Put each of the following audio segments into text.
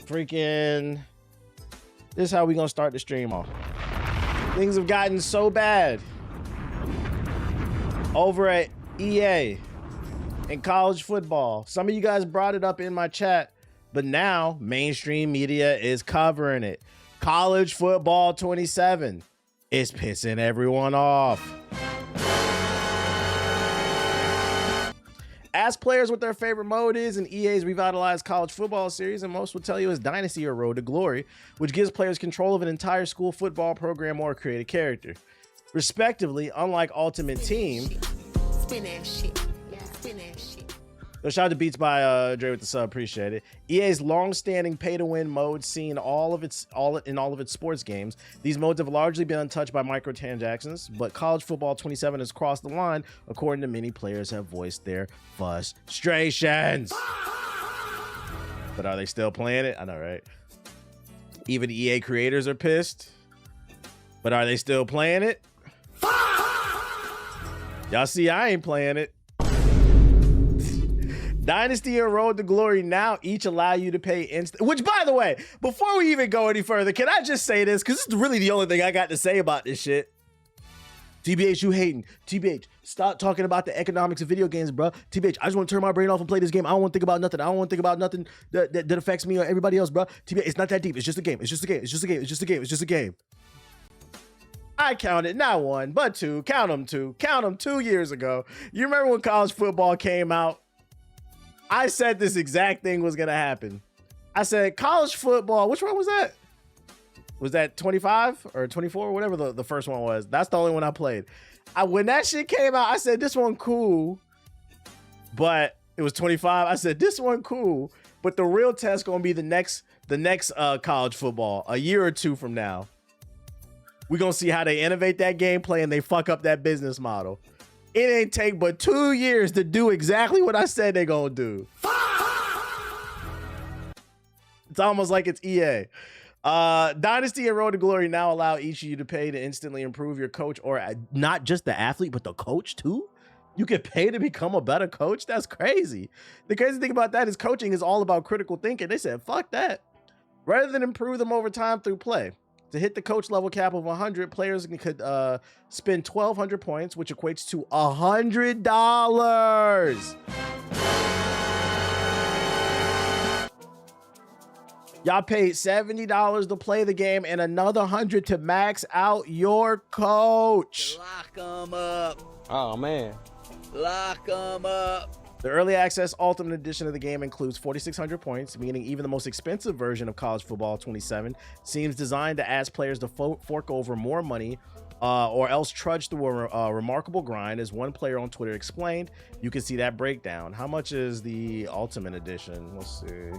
freaking, this is how we gonna start the stream off. Things have gotten so bad over at EA and college football. Some of you guys brought it up in my chat, but now mainstream media is covering it. College football 27 is pissing everyone off. Ask players what their favorite mode is in EA's revitalized college football series, and most will tell you is Dynasty or Road to Glory, which gives players control of an entire school football program or create a character. Respectively, unlike Ultimate Team. Spin that shit. Yeah, spin that shit. So shout out to Beats by Dre with the sub, appreciate it. EA's long-standing pay-to-win modes seen in all of its sports games. These modes have largely been untouched by microtransactions, but college football 27 has crossed the line, according to many players have voiced their frustrations. But are they still playing it? I know, right? Even EA creators are pissed. But are they still playing it? Y'all see, I ain't playing it. Dynasty and Road to Glory now each allow you to pay instant. Which, by the way, before we even go any further, can I just say this? Because this is really the only thing I got to say about this shit. TBH, you hating. TBH, stop talking about the economics of video games, bro. TBH, I just want to turn my brain off and play this game. I don't want to think about nothing. I don't want to think about nothing that affects me or everybody else, bro. TBH, it's not that deep. It's just a game. It's just a game. It's just a game. It's just a game. It's just a game. I counted not one, but two. Count them two. Count them 2 years ago. You remember when college football came out? I said this exact thing was going to happen. I said college football. Which one was that? Was that 25 or 24? Whatever the first one was. That's the only one I played. When that shit came out, I said this one cool. But it was 25. I said this one cool. But the real test going to be the next college football a year or two from now. We're going to see how they innovate that gameplay and they fuck up that business model. It ain't take but 2 years to do exactly what I said they're going to do. It's almost like it's EA. Dynasty and Road to Glory now allow each of you to pay to instantly improve your coach, or not just the athlete, but the coach too. You can pay to become a better coach. That's crazy. The crazy thing about that is coaching is all about critical thinking. They said, fuck that. Rather than improve them over time through play. To hit the coach level cap of 100, players could spend 1,200 points, which equates to $100. Y'all paid $70 to play the game and another $100 to max out your coach. Lock them up. Oh, man. Lock them up. The early access ultimate edition of the game includes 4,600 points, meaning even the most expensive version of college football 27 seems designed to ask players to fork over more money or else trudge through a remarkable grind, as one player on Twitter explained. You can see that breakdown. How much is the ultimate edition? Let's see.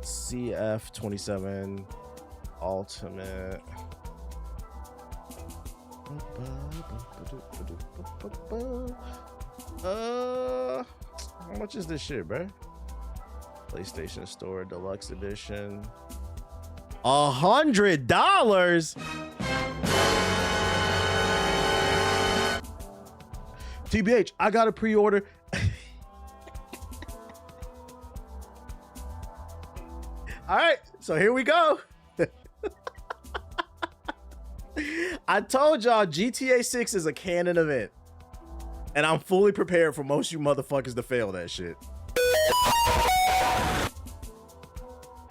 CF 27 ultimate. How much is this shit, bro? PlayStation Store Deluxe Edition. $100. TBH, I got a pre-order. All right, so here we go. I told y'all GTA 6 is a canon event. And I'm fully prepared for most of you motherfuckers to fail that shit.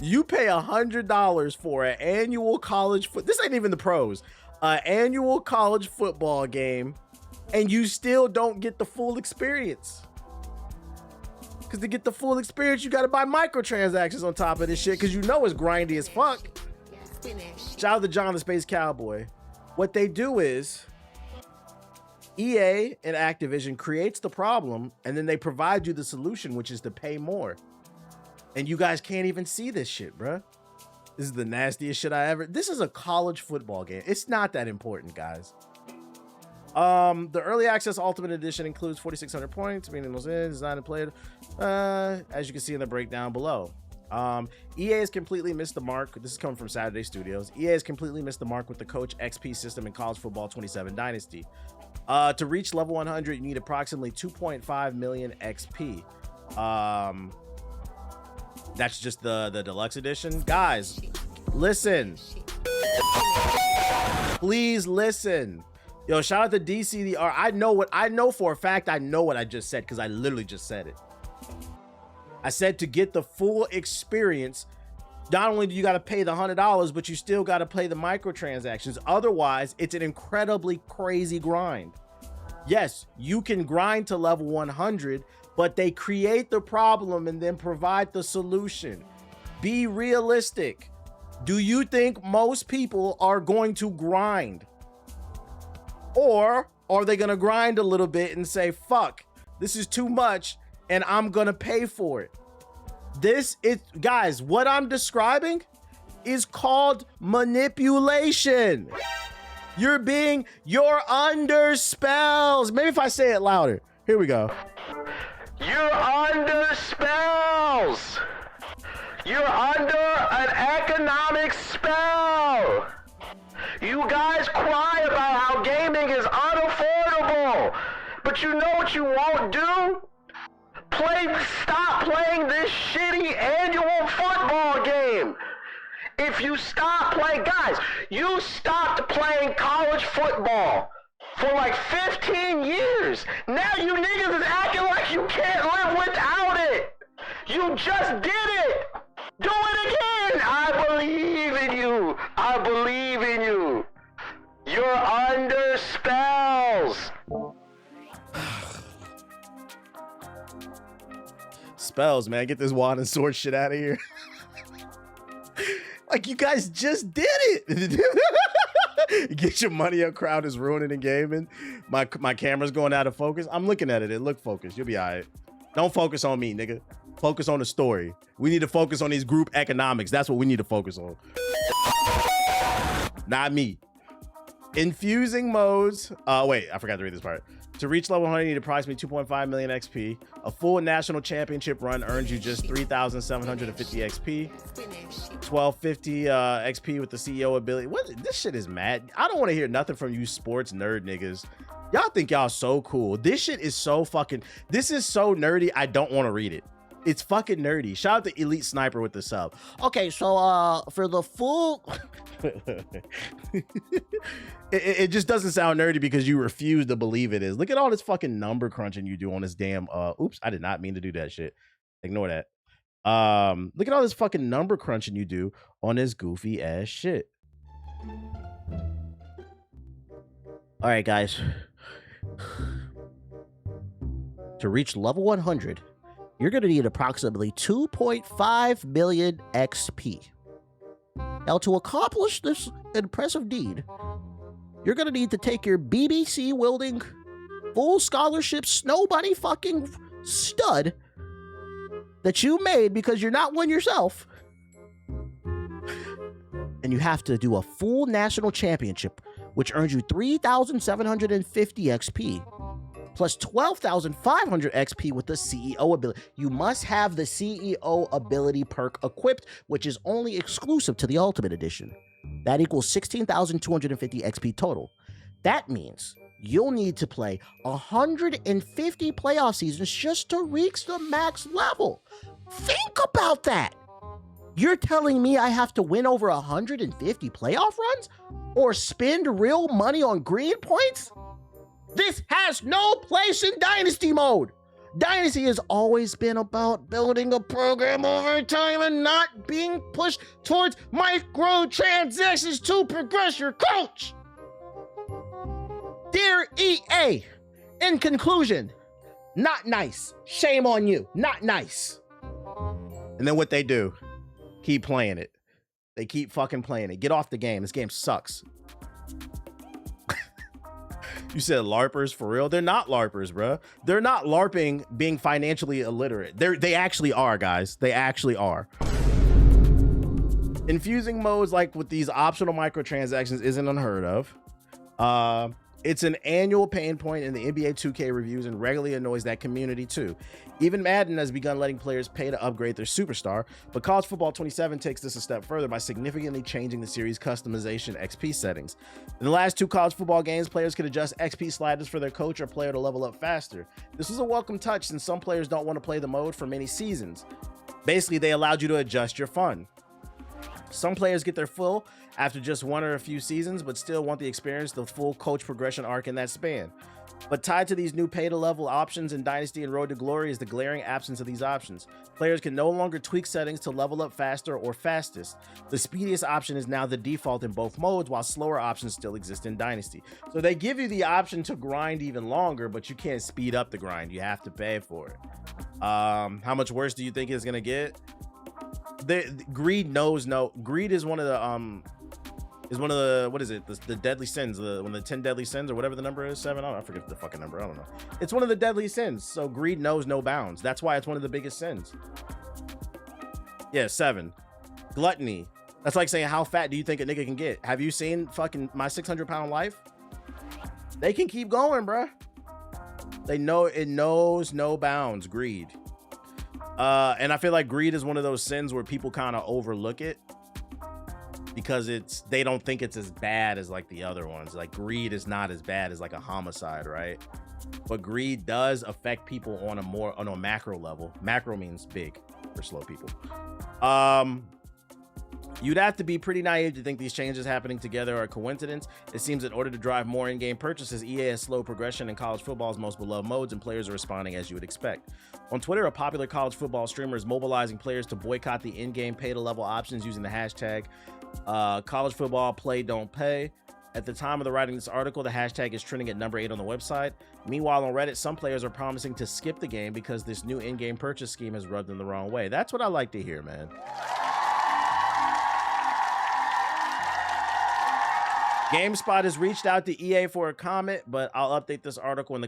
You pay $100 for an annual college this ain't even the pros. An annual college football game, and you still don't get the full experience. Because to get the full experience, you got to buy microtransactions on top of this shit, because you know it's grindy as fuck. Shout out to John the Space Cowboy. What they do is EA and Activision creates the problem, and then they provide you the solution, which is to pay more. And you guys can't even see this shit, bruh. This is the nastiest shit I ever. This is a college football game. It's not that important, guys. The early access ultimate edition includes 4,600 points, meaning those in designed and played. As you can see in the breakdown below. EA has completely missed the mark. This is coming from Saturday Studios. EA has completely missed the mark with the Coach XP system in College Football 27 Dynasty. To reach level 100, you need approximately 2.5 million XP. That's just the deluxe edition. Guys, listen. Please listen. Yo, shout out to DCDR. I know for a fact I know what I just said because I literally just said it. I said to get the full experience, not only do you got to pay the $100, but you still got to play the microtransactions. Otherwise, it's an incredibly crazy grind. Yes, you can grind to level 100, but they create the problem and then provide the solution. Be realistic. Do you think most people are going to grind? Or are they going to grind a little bit and say, fuck, this is too much and I'm going to pay for it? Guys, what I'm describing is called manipulation. You're under spells. Maybe if I say it louder. Here we go. You're under spells. You're under an economic spell. You guys cry about how gaming is unaffordable, but you know what you won't do? Stop playing this shitty annual football game. If you stop playing, guys, you stopped playing college football for like 15 years. Now you niggas is acting like you can't live without it. You just did it. Do it again. I believe in you. I believe in you. You're under spells. Spells, man. Get this wand and sword shit out of here. Like, you guys just did it. Get your money up. Crowd is ruining the gaming. My camera's going out of focus. I'm looking at it. It look focused. You'll be all right. Don't focus on me, nigga. Focus on the story. We need to focus on these group economics. That's what we need to focus on. Not me. Infusing modes. Wait, I forgot to read this part. To reach level 100, you need approximately 2.5 million XP. A full national championship run earns you just 3,750 XP. 1,250 XP with the CEO ability. What? This shit is mad. I don't want to hear nothing from you sports nerd niggas. Y'all think y'all so cool. This shit is so fucking... This is so nerdy, I don't want to read it. It's fucking nerdy. Shout out to Elite Sniper with the sub. Okay, so for the full... it just doesn't sound nerdy because you refuse to believe it is. Look at all this fucking number crunching you do on this damn... Oops, I did not mean to do that shit. Ignore that. Look at all this fucking number crunching you do on this goofy ass shit. All right, guys. To reach level 100, you're going to need approximately 2.5 million XP. Now, to accomplish this impressive deed, you're going to need to take your BBC wielding, full scholarship snow bunny fucking stud that you made because you're not one yourself, and you have to do a full national championship, which earns you 3,750 XP, plus 12,500 XP with the CEO ability. You must have the CEO ability perk equipped, which is only exclusive to the Ultimate Edition. That equals 16,250 XP total. That means you'll need to play 150 playoff seasons just to reach the max level. Think about that. You're telling me I have to win over 150 playoff runs or spend real money on green points? This has no place in Dynasty mode. Dynasty has always been about building a program over time and not being pushed towards microtransactions to progress your coach. Dear EA, in conclusion, not nice. Shame on you. Not nice. And then what they do, keep playing it. They keep fucking playing it. Get off the game. This game sucks. You said LARPers for real? They're not LARPers, bro. They're not LARPing being financially illiterate. They actually are, guys. They actually are. Infusing modes like with these optional microtransactions isn't unheard of. It's an annual pain point in the NBA 2K reviews and regularly annoys that community too. Even Madden has begun letting players pay to upgrade their superstar, but College Football 27 takes this a step further by significantly changing the series' customization XP settings. In the last two college football games, players could adjust XP sliders for their coach or player to level up faster. This was a welcome touch since some players don't want to play the mode for many seasons. Basically, they allowed you to adjust your fund. Some players get their full after just one or a few seasons, but still want the experience, the full coach progression arc in that span. But tied to these new pay-to-level options in Dynasty and Road to Glory is the glaring absence of these options. Players can no longer tweak settings to level up faster or fastest. The speediest option is now the default in both modes, while slower options still exist in Dynasty. So they give you the option to grind even longer, but you can't speed up the grind. You have to pay for it. How much worse do you think it's gonna get? Greed knows no. Greed is one of the what is it? The deadly sins, one of the 10 deadly sins or whatever the number is, 7. I forget the fucking number. I don't know. It's one of the deadly sins. So greed knows no bounds. That's why it's one of the biggest sins. Yeah, 7. Gluttony. That's like saying, how fat do you think a nigga can get? Have you seen fucking My 600-Pound Life? They can keep going, bruh. They know it knows no bounds. Greed. And I feel like greed is one of those sins where people kind of overlook it, because they don't think it's as bad as like the other ones. Like greed is not as bad as like a homicide, right? But greed does affect people on a macro level. Macro means big for slow people. You'd have to be pretty naive to think these changes happening together are a coincidence. It seems in order to drive more in-game purchases, EA has slowed progression in college football's most beloved modes, and players are responding as you would expect. On Twitter, a popular college football streamer is mobilizing players to boycott the in-game pay-to-level options using the hashtag college football play don't pay. At the time of the writing of this article, the hashtag is trending at number 8 on the website. Meanwhile, on Reddit, some players are promising to skip the game because this new in-game purchase scheme has rubbed them the wrong way. That's what I like to hear, man. GameSpot has reached out to EA for a comment, but I'll update this article when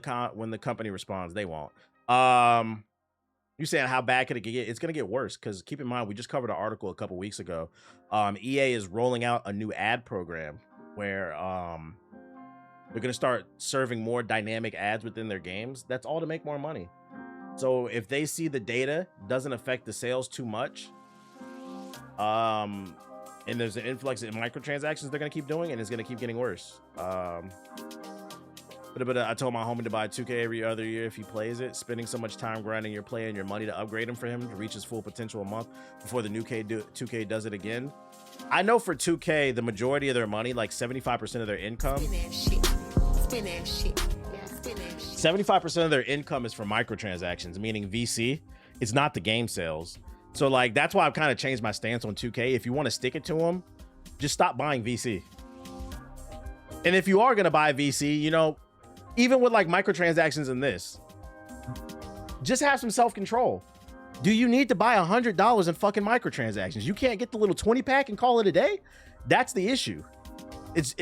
the company responds. They won't. You saying how bad could it get? It's gonna get worse, because keep in mind we just covered an article a couple weeks ago. EA is rolling out a new ad program where they're gonna start serving more dynamic ads within their games. That's all to make more money. So if they see the data doesn't affect the sales too much, and there's an influx in microtransactions they're gonna keep doing, and it's gonna keep getting worse. But I told my homie to buy 2K every other year if he plays it, spending so much time grinding your player and your money to upgrade him for him to reach his full potential a month before the new 2K does it again. I know for 2K, the majority of their money, like 75% of their income, 75% of their income is from microtransactions, meaning VC. It's not the game sales. So like, that's why I've kind of changed my stance on 2K. If you want to stick it to them, just stop buying VC. And if you are going to buy VC, you know, even with like microtransactions in this, just have some self-control. Do you need to buy $100 in fucking microtransactions? You can't get the little 20 pack and call it a day. That's the issue. It's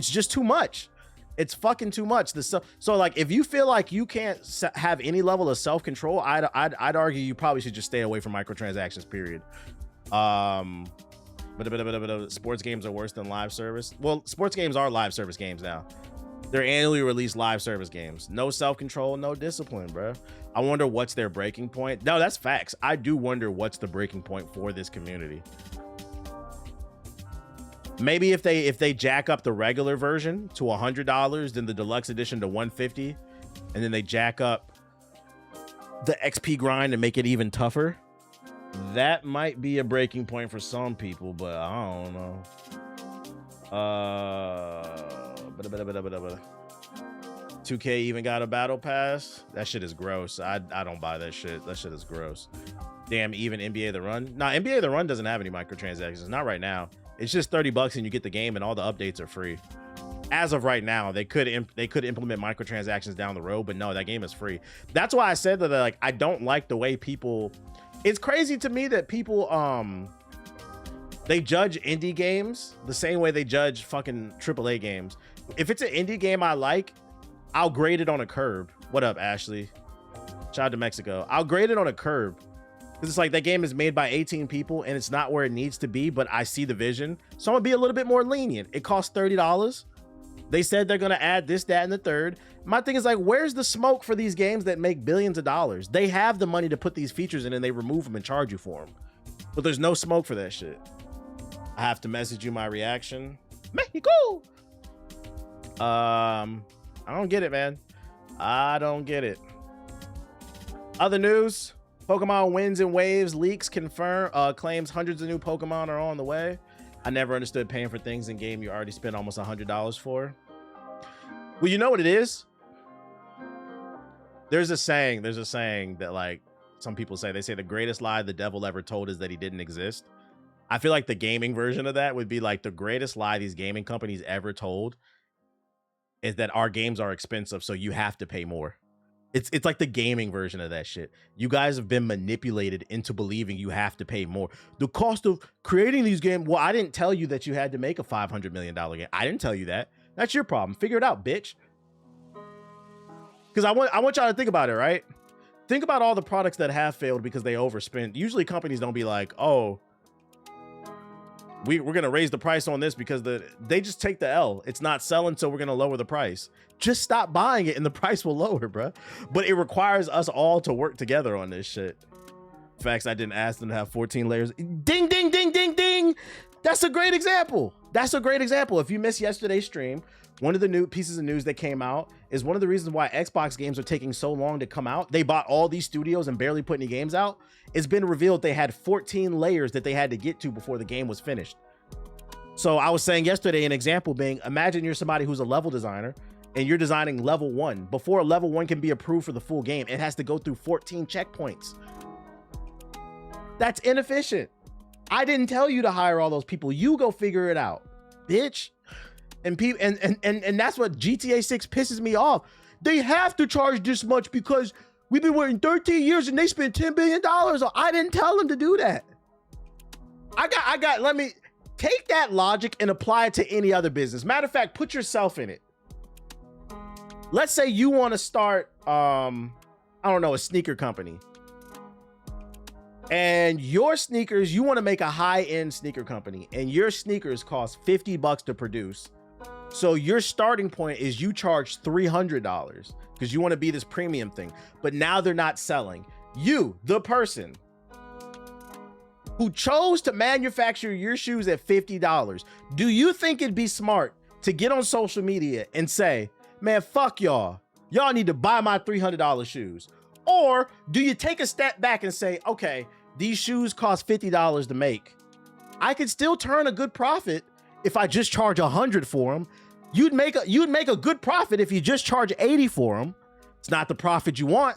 just too much. It's fucking too much. So like, if you feel like you can't have any level of self-control, I'd argue you probably should just stay away from microtransactions, period. But sports games are worse than live service. Well, sports games are live service games now. They're annually released live service games. No self-control, no discipline, bro. I wonder what's their breaking point. No, that's facts. I do wonder what's the breaking point for this community. Maybe if they jack up the regular version to $100, then the deluxe edition to $150, and then they jack up the XP grind and make it even tougher. That might be a breaking point for some people, but I don't know. 2K even got a battle pass. That shit is gross. I don't buy that shit. That shit is gross. Damn, even NBA The Run. Nah, NBA The Run doesn't have any microtransactions. Not right now. It's just $30 and you get the game, and all the updates are free. As of right now, they could implement microtransactions down the road, but no, that game is free. That's why I said that, like, I don't like the way people. It's crazy to me that people they judge indie games the same way they judge fucking AAA games. If it's an indie game I like, I'll grade it on a curb. What up, Ashley? Shout out to Mexico. I'll grade it on a curb. Because it's like, that game is made by 18 people and it's not where it needs to be, but I see the vision. So I'm gonna be a little bit more lenient. It costs $30. They said they're gonna add this, that, and the third. My thing is like, where's the smoke for these games that make billions of dollars? They have the money to put these features in and they remove them and charge you for them. But there's no smoke for that shit. I have to message you my reaction. Mexico! I don't get it, man. I don't get it. Other news. Pokemon wins and waves leaks confirm claims hundreds of new Pokemon are on the way. I never understood paying for things in game you already spent almost $100 for. Well, you know what it is? There's a saying that like some people say, they say the greatest lie the devil ever told is that he didn't exist. I feel like the gaming version of that would be like the greatest lie these gaming companies ever told is that our games are expensive, so you have to pay more. It's like the gaming version of that shit. You guys have been manipulated into believing you have to pay more. The cost of creating these games. Well, I didn't tell you that you had to make a $500 million game. I didn't tell you that. That's your problem. Figure it out, bitch. Because I want y'all to think about it, right? Think about all the products that have failed because they overspent. Usually companies don't be like, oh, we're going to raise the price on this because they just take the L. It's not selling, so we're going to lower the price. Just stop buying it and the price will lower, bro. But it requires us all to work together on this shit. Facts, I didn't ask them to have 14 layers. Ding, ding, ding, ding, ding. That's a great example. That's a great example. If you missed yesterday's stream, one of the new pieces of news that came out is one of the reasons why Xbox games are taking so long to come out. They bought all these studios and barely put any games out. It's been revealed they had 14 layers that they had to get to before the game was finished. So I was saying yesterday, an example being, imagine you're somebody who's a level designer and you're designing level 1. Before level 1 can be approved for the full game, it has to go through 14 checkpoints. That's inefficient. I didn't tell you to hire all those people. You go figure it out, bitch. And people and that's what GTA 6 pisses me off. They have to charge this much because we've been waiting 13 years and they spent $10 billion. I didn't tell them to do that. Let me take that logic and apply it to any other business. Matter of fact, put yourself in it. Let's say you want to start, I don't know, a sneaker company. And your sneakers, you want to make a high-end sneaker company and your sneakers cost $50 to produce. So your starting point is you charge $300 because you want to be this premium thing, but now they're not selling. You, the person who chose to manufacture your shoes at $50, do you think it'd be smart to get on social media and say, man, fuck y'all. Y'all need to buy my $300 shoes? Or do you take a step back and say, okay, these shoes cost $50 to make. I could still turn a good profit if I just charge $100 for them. You'd make a good profit if you just charge $80 for them. It's not the profit you want,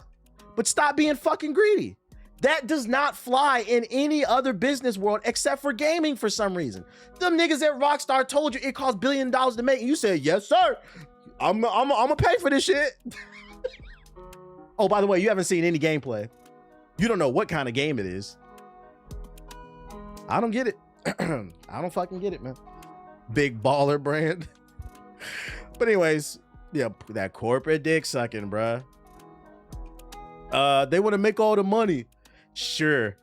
but stop being fucking greedy. That does not fly in any other business world except for gaming for some reason. Them niggas at Rockstar told you it cost $1 billion to make, and you said, yes, sir. I'm gonna pay for this shit. Oh, by the way, you haven't seen any gameplay. You don't know what kind of game it is. I don't get it. I don't fucking get it, man. Big baller brand. But anyways, yeah, that corporate dick sucking, bruh. They want to make all the money. Sure.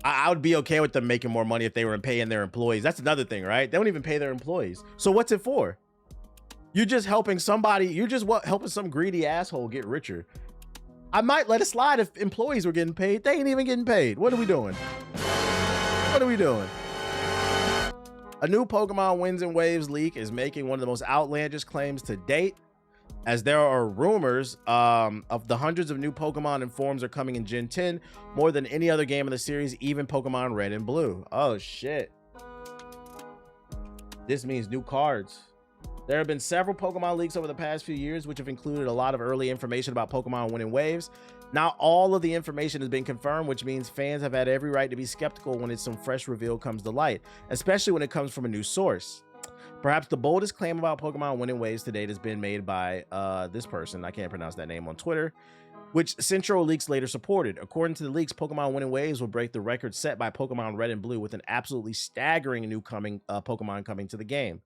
I would be okay with them making more money if they were paying their employees. That's another thing, right? They don't even pay their employees. So what's it for? You're just helping somebody. You're just helping some greedy asshole get richer. I might let it slide if employees were getting paid. They ain't even getting paid. What are we doing? What are we doing? A new Pokemon Winds and Waves leak is making one of the most outlandish claims to date, as there are rumors of the hundreds of new Pokemon and forms are coming in Gen 10, more than any other game in the series, even Pokemon Red and Blue. Oh shit. This means new cards. There have been several Pokemon leaks over the past few years, which have included a lot of early information about Pokemon winning waves. Not all of the information has been confirmed, which means fans have had every right to be skeptical when some fresh reveal comes to light, especially when it comes from a new source. Perhaps the boldest claim about Pokemon winning waves to date has been made by this person, I can't pronounce that name, on Twitter, which Central Leaks later supported. According to the leaks, Pokemon winning waves will break the record set by Pokemon Red and Blue with an absolutely staggering new Pokemon coming to the game.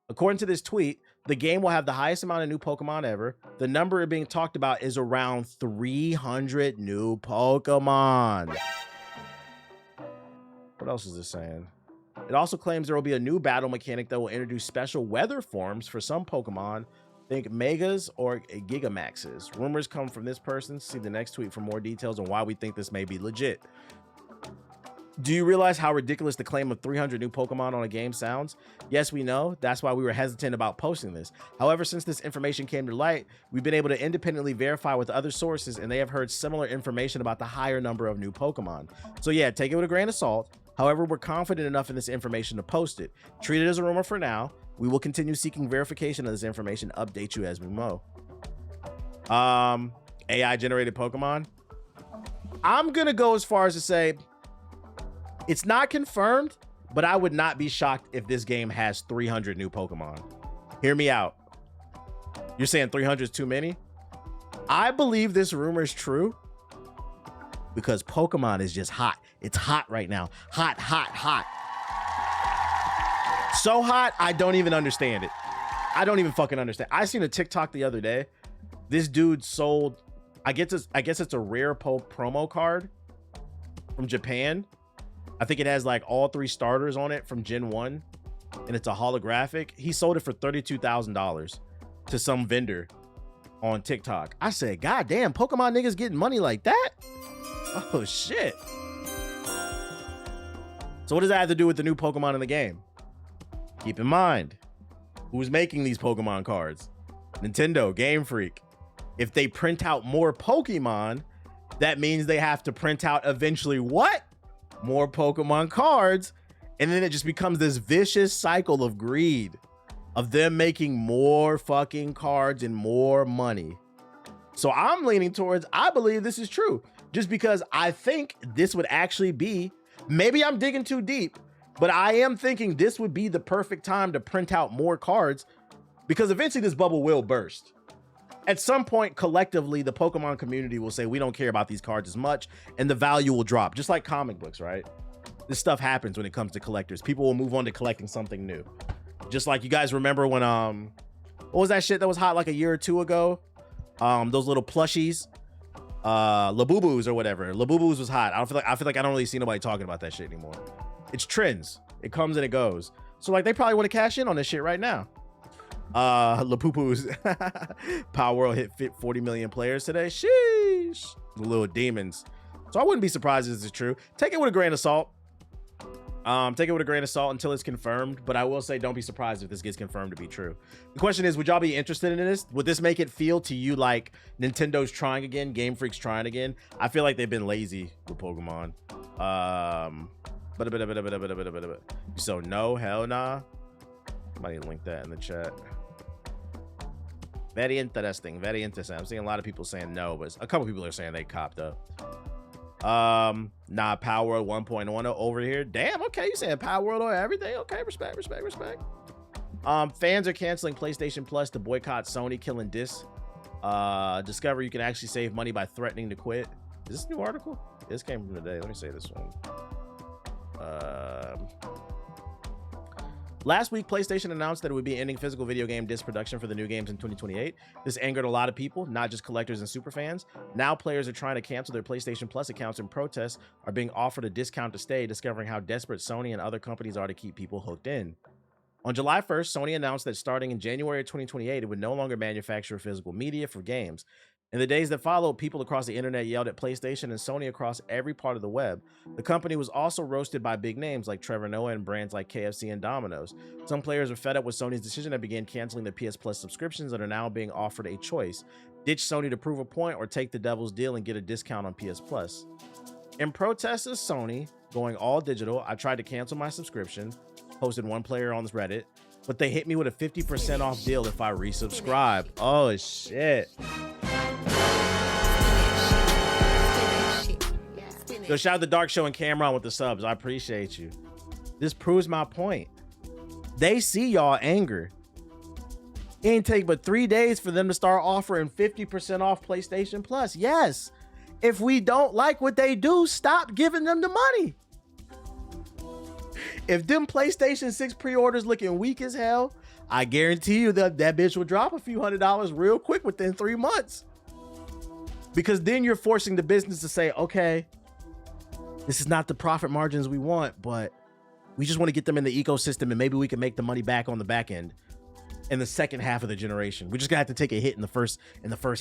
According to this tweet, the game will have the highest amount of new Pokemon ever. The number being talked about is around 300 new Pokemon. What else is this saying? It also claims there will be a new battle mechanic that will introduce special weather forms for some Pokemon. Think Megas or Gigamaxes. Rumors come from this person. See the next tweet for more details on why we think this may be legit. Do you realize how ridiculous the claim of 300 new Pokemon on a game sounds? Yes, we know. That's why we were hesitant about posting this. However, since this information came to light, we've been able to independently verify with other sources, and they have heard similar information about the higher number of new Pokemon. So yeah, take it with a grain of salt. However, we're confident enough in this information to post it. Treat it as a rumor for now. We will continue seeking verification of this information, update you as we go. AI generated Pokemon. I'm gonna go as far as to say it's not confirmed, but I would not be shocked if this game has 300 new Pokemon. Hear me out. You're saying 300 is too many? I believe this rumor is true because Pokemon is just hot. It's hot right now. Hot, hot, hot. So hot, I don't even understand it. I don't even fucking understand. I seen a TikTok the other day. This dude sold, I guess it's a rare promo card from Japan. I think it has like all 3 starters on it from Gen 1, and it's a holographic. He sold it for $32,000 to some vendor on TikTok. I said, God damn, Pokemon niggas getting money like that? Oh shit. So what does that have to do with the new Pokemon in the game? Keep in mind, who's making these Pokemon cards? Nintendo, Game Freak. If they print out more Pokemon, that means they have to print out eventually what? More Pokemon cards. And then it just becomes this vicious cycle of greed, of them making more fucking cards and more money. So I'm leaning towards, I believe this is true, just because I think this would actually be, maybe I'm digging too deep, but I am thinking this would be the perfect time to print out more cards, because eventually this bubble will burst. At some point, collectively, the Pokemon community will say, we don't care about these cards as much, and the value will drop, just like comic books, right? This stuff happens when it comes to collectors. People will move on to collecting something new. Just like you guys remember when, what was that shit that was hot like a year or 2 ago? Those little plushies, Labubus or whatever. Labubus was hot. I feel like I don't really see nobody talking about that shit anymore. It's trends. It comes and it goes. So like they probably want to cash in on this shit right now. Lapupu's Power World hit 40 million players today. Sheesh. The little demons. So I wouldn't be surprised if this is true. Take it with a grain of salt. Take it with a grain of salt until it's confirmed, but I will say don't be surprised if this gets confirmed to be true. The question is, would y'all be interested in this? Would this make it feel to you like Nintendo's trying again, Game Freak's trying again? I feel like they've been lazy with Pokemon. So no, hell nah. Might link that in the chat. Very interesting, very interesting. I'm seeing a lot of people saying no, but a couple people are saying they copped up. Nah, Power World 1.10 over here. Damn, okay, you saying Power World or everything? Okay, respect. Fans are canceling PlayStation Plus to boycott Sony, killing Dis. Discover you can actually save money by threatening to quit. Is this a new article? This came from today. Let me say this one. Last week, PlayStation announced that it would be ending physical video game disc production for the new games in 2028. This angered a lot of people, not just collectors and superfans. Now players are trying to cancel their PlayStation Plus accounts, and protests are being offered a discount to stay, discovering how desperate Sony and other companies are to keep people hooked in. On July 1st, Sony announced that starting in January of 2028, it would no longer manufacture physical media for games. In the days that followed, people across the internet yelled at PlayStation and Sony across every part of the web. The company was also roasted by big names like Trevor Noah and brands like KFC and Domino's. Some players are fed up with Sony's decision and began canceling their PS Plus subscriptions and are now being offered a choice. Ditch Sony to prove a point or take the devil's deal and get a discount on PS Plus. In protest of Sony going all digital, I tried to cancel my subscription, posted one player on this Reddit, but they hit me with a 50% off deal if I resubscribe. Oh shit. Yo, shout out to Dark Show and Cameron with the subs. I appreciate you. This proves my point. They see y'all anger. It ain't take but 3 days for them to start offering 50% off PlayStation Plus. Yes. If we don't like what they do, stop giving them the money. If them PlayStation 6 pre-orders looking weak as hell, I guarantee you that bitch will drop a few $100s real quick within 3 months. Because then you're forcing the business to say, okay, this is not the profit margins we want, but we just want to get them in the ecosystem and maybe we can make the money back on the back end in the second half of the generation. We're just gonna have to take a hit in the first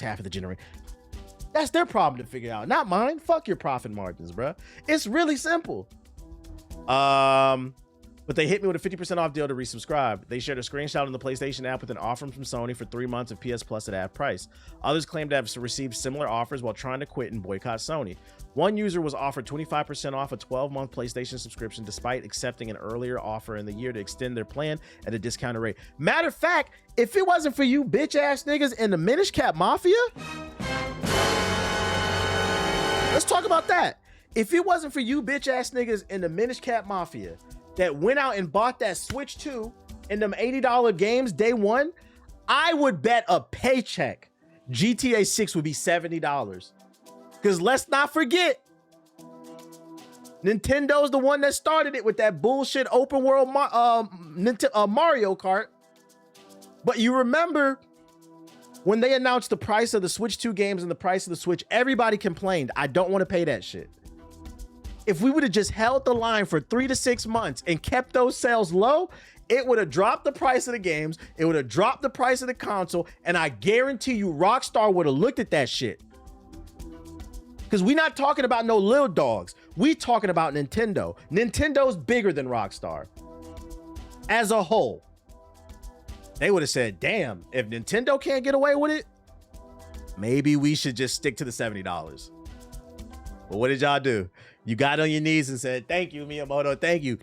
half of the generation. That's their problem to figure out, not mine. Fuck your profit margins, bro. It's really simple. But they hit me with a 50% off deal to resubscribe. They shared a screenshot on the PlayStation app with an offer from Sony for 3 months of PS Plus at half price. Others claimed to have received similar offers while trying to quit and boycott Sony. One user was offered 25% off a 12-month PlayStation subscription despite accepting an earlier offer in the year to extend their plan at a discounted rate. Matter of fact, if it wasn't for you bitch-ass niggas in the Minish Cap Mafia, let's talk about that. If it wasn't for you bitch-ass niggas in the Minish Cap Mafia that went out and bought that Switch 2 and them $80 games day one, I would bet a paycheck GTA 6 would be $70. Because let's not forget, Nintendo's the one that started it with that bullshit open world Mario Kart. But you remember when they announced the price of the Switch 2 games and the price of the Switch, everybody complained, I don't want to pay that shit. If we would have just held the line for 3 to 6 months and kept those sales low, it would have dropped the price of the games, it would have dropped the price of the console, and I guarantee you Rockstar would have looked at that shit. Because we're not talking about no little dogs. We talking about Nintendo. Nintendo's bigger than Rockstar. As a whole. They would have said, damn, if Nintendo can't get away with it, maybe we should just stick to the $70. But what did y'all do? You got on your knees and said, thank you, Miyamoto, thank you.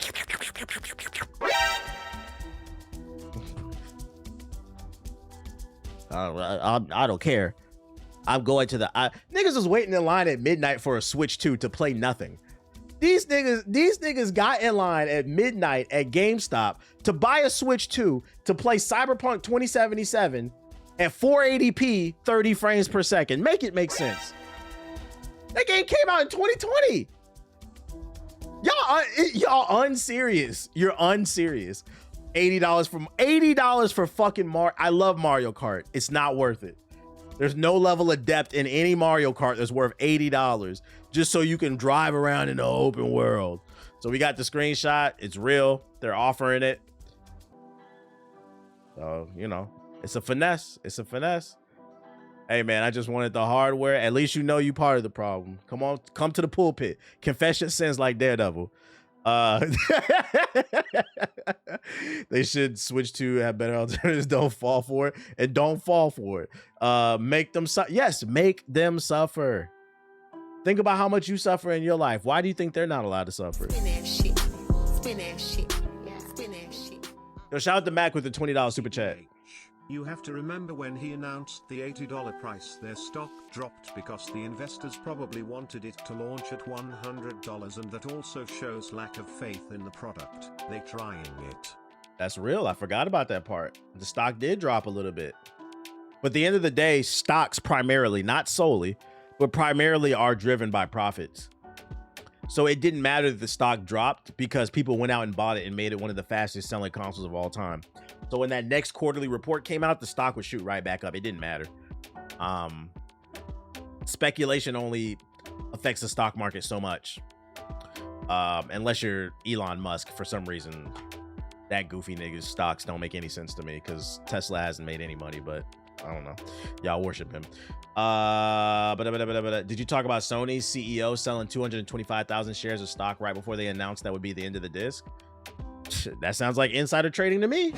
I don't care. I'm going to the niggas was waiting in line at midnight for a Switch 2 to play nothing. These niggas got in line at midnight at GameStop to buy a Switch 2 to play Cyberpunk 2077 at 480p 30 frames per second. Make it make sense. That game came out in 2020. Y'all unserious. You're unserious. $80 for fucking Mario. I love Mario Kart. It's not worth it. There's no level of depth in any Mario Kart that's worth $80 just so you can drive around in the open world. So we got the screenshot. It's real. They're offering it. So, you know, it's a finesse. It's a finesse. Hey, man, I just wanted the hardware. At least you know you part of the problem. Come on, come to the pulpit. Confess your sins like Daredevil. They should switch to have better alternatives. Don't fall for it, and don't fall for it. Make them yes, make them suffer. Think about how much you suffer in your life. Why do you think they're not allowed to suffer? Spin that shit. Spin that shit. Yeah. Spin that shit. Yo, shout out to Mac with the $20 super chat. You have to remember when he announced the $80 price, their stock dropped because the investors probably wanted it to launch at $100, and that also shows lack of faith in the product. They trying it. That's real. I forgot about that part. The stock did drop a little bit. But at the end of the day, stocks primarily, not solely, but primarily are driven by profits. So it didn't matter that the stock dropped because people went out and bought it and made it one of the fastest selling consoles of all time. So when that next quarterly report came out, the stock would shoot right back up. It didn't matter. Speculation only affects the stock market so much. Unless you're Elon Musk, for some reason, that goofy nigga's stocks don't make any sense to me because Tesla hasn't made any money, but I don't know. Y'all worship him. Did you talk about Sony's CEO selling 225,000 shares of stock right before they announced that would be the end of the disc? That sounds like insider trading to me.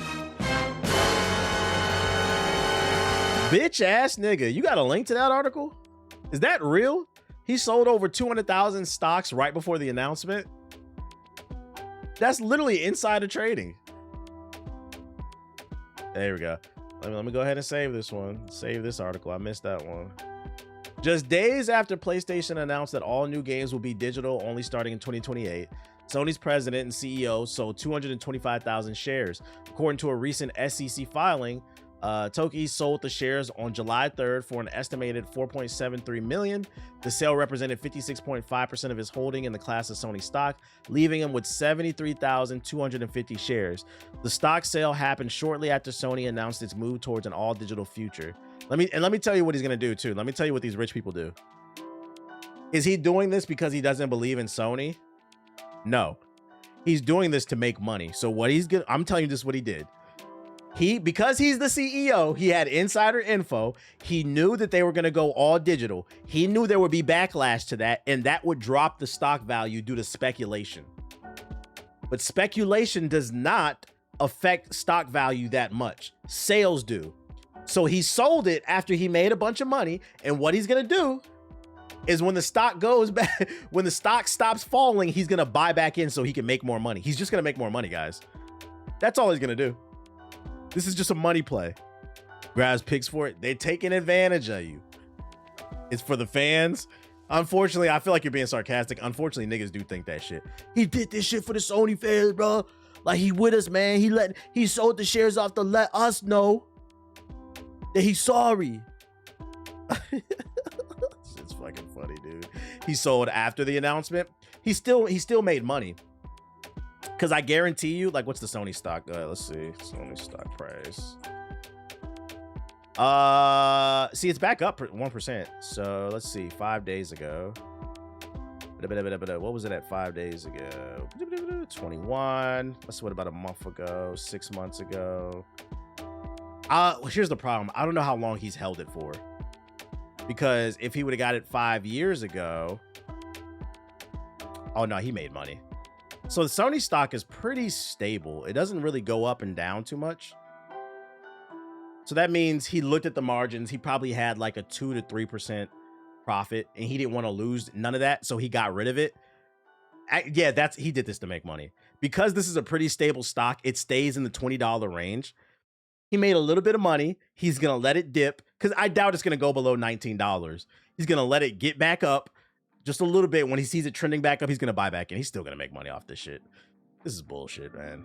Bitch ass nigga. You got a link to that article? Is that real? He sold over 200,000 stocks right before the announcement. That's literally insider trading. There we go. Let me go ahead and save this one. Save this article. I missed that one. Just days after PlayStation announced that all new games will be digital only starting in 2028, Sony's president and CEO sold 225,000 shares. According to a recent SEC filing, Toki sold the shares on July 3rd for an estimated $4.73 million. The sale represented 56.5% of his holding in the class of Sony stock, leaving him with 73,250 shares. The stock sale happened shortly after Sony announced its move towards an all-digital future. Let me tell you what he's gonna do too. Let me tell you what these rich people do. Is he doing this because he doesn't believe in Sony? No. He's doing this to make money. So what he's gonna, I'm telling you this is what he did. Because he's the CEO, he had insider info. He knew that they were going to go all digital. He knew there would be backlash to that, and that would drop the stock value due to speculation. But speculation does not affect stock value that much. Sales do. So he sold it after he made a bunch of money. And what he's going to do is when the stock goes back, when the stock stops falling, he's going to buy back in so he can make more money. He's just going to make more money, guys. That's all he's going to do. This is just a money play. Grabs picks for it. They're taking advantage of you. It's for the fans. Unfortunately, I feel like you're being sarcastic. Unfortunately, niggas do think that shit. He did this shit for the Sony fans, bro. Like, he with us, man. He sold the shares off to let us know that he's sorry. It's fucking funny, dude. He sold after the announcement. He still made money. Cause I guarantee you, like, what's the Sony stock? Let's see, Sony stock price. See, it's back up 1%. So let's see, 5 days ago. What was it at 5 days ago? 21. That's what, about a month ago, 6 months ago. Here's the problem. I don't know how long he's held it for. Because if he would have got it 5 years ago, oh no, he made money. So the Sony stock is pretty stable. It doesn't really go up and down too much. So that means he looked at the margins. He probably had like a 2 to 3% profit, and he didn't want to lose none of that, so he got rid of it. He did this to make money. Because this is a pretty stable stock, it stays in the $20 range. He made a little bit of money. He's going to let it dip, because I doubt it's going to go below $19. He's going to let it get back up just a little bit. When he sees it trending back up, he's going to buy back in. He's still going to make money off this shit. This is bullshit, man.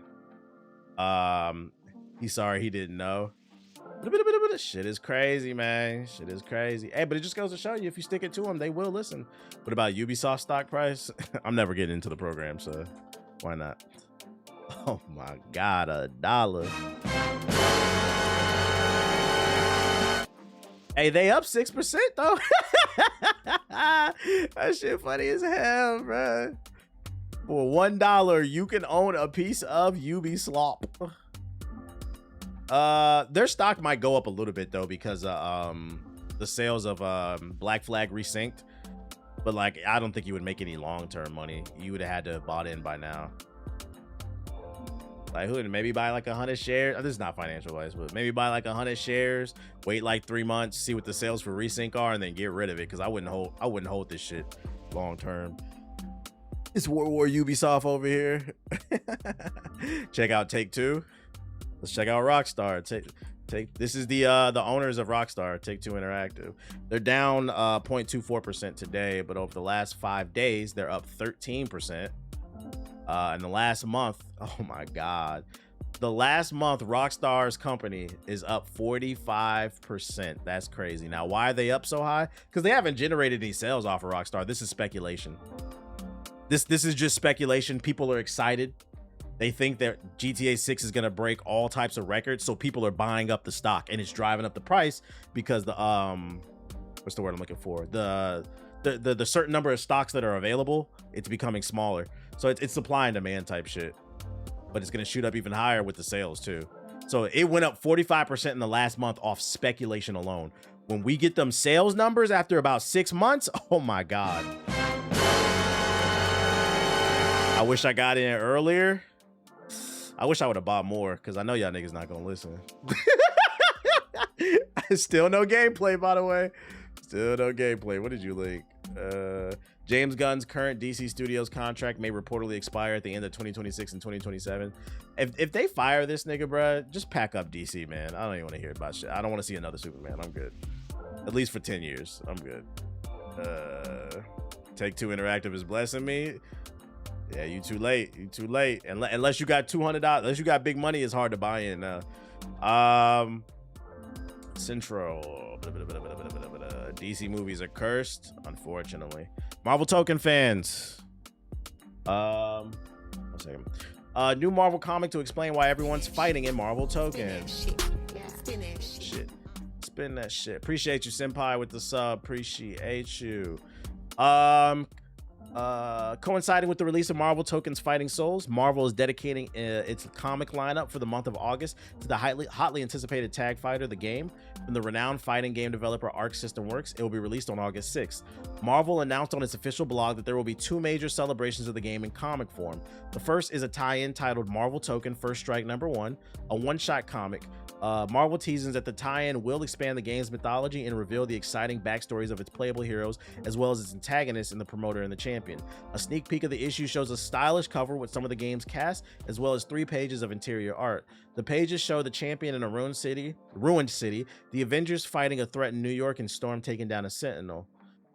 He's sorry he didn't know. Shit is crazy, man. Shit is crazy. Hey, but it just goes to show you, if you stick it to them, they will listen. What about Ubisoft stock price? I'm never getting into the program, so why not? Oh my God, $1. Hey, they up 6% though. That shit funny as hell, bro. For $1, you can own a piece of Ubisoft. Their stock might go up a little bit though, because the sales of Black Flag Resynced, but like, I don't think you would make any long-term money. You would have had to have bought in by now. Like, who would maybe buy like 100 shares? This is not financial wise, but maybe buy like 100 shares, wait like 3 months, see what the sales for Resync are, and then get rid of it. Because I wouldn't hold this shit long term. It's World War Ubisoft over here. Check out Take Two. Let's check out Rockstar. This is the owners of Rockstar, Take Two Interactive. They're down 0.24% today, but over the last 5 days, they're up 13%. In the last month, oh my God, the last month, Rockstar's company is up 45%. That's crazy. Now, why are they up so high? Because they haven't generated any sales off of Rockstar. This is speculation. This is just speculation. People are excited. They think that GTA 6 is going to break all types of records, so people are buying up the stock, and it's driving up the price because the what's the word I'm looking for? The certain number of stocks that are available, it's becoming smaller. So it's supply and demand type shit. But it's going to shoot up even higher with the sales too. So it went up 45% in the last month off speculation alone. When we get them sales numbers after about 6 months, oh my God. I wish I got in earlier. I wish I would have bought more, because I know y'all niggas not going to listen. Still no gameplay, by the way. Still no gameplay. What did you link? James Gunn's current DC Studios contract may reportedly expire at the end of 2026 and 2027. If they fire this nigga, bruh, just pack up DC, man. I don't even want to hear about shit. I don't want to see another Superman. I'm good. At least for 10 years. I'm good. Take Two Interactive is blessing me. Yeah, you too late. You too late. Unless you got $200, unless you got big money, it's hard to buy in now. Central. DC movies are cursed, unfortunately. Marvel Token fans. 1 second. New Marvel comic to explain why everyone's fighting in Marvel Token. Shit. Spin that shit. Appreciate you, Senpai, with the sub. Appreciate you. Coinciding with the release of Marvel Tokens Fighting Souls, Marvel is dedicating its comic lineup for the month of August to the hotly anticipated Tag Fighter, the game. From the renowned fighting game developer Arc System Works, it will be released on August 6th. Marvel announced on its official blog that there will be 2 major celebrations of the game in comic form. The first is a tie-in titled Marvel Token First Strike #1, a one-shot comic. Marvel teases that the tie-in will expand the game's mythology and reveal the exciting backstories of its playable heroes, as well as its antagonists in the promoter and the champion. A sneak peek of the issue shows a stylish cover with some of the game's cast, as well as 3 pages of interior art. The pages show the champion in a ruined city, the Avengers fighting a threat in New York, and Storm taking down a Sentinel.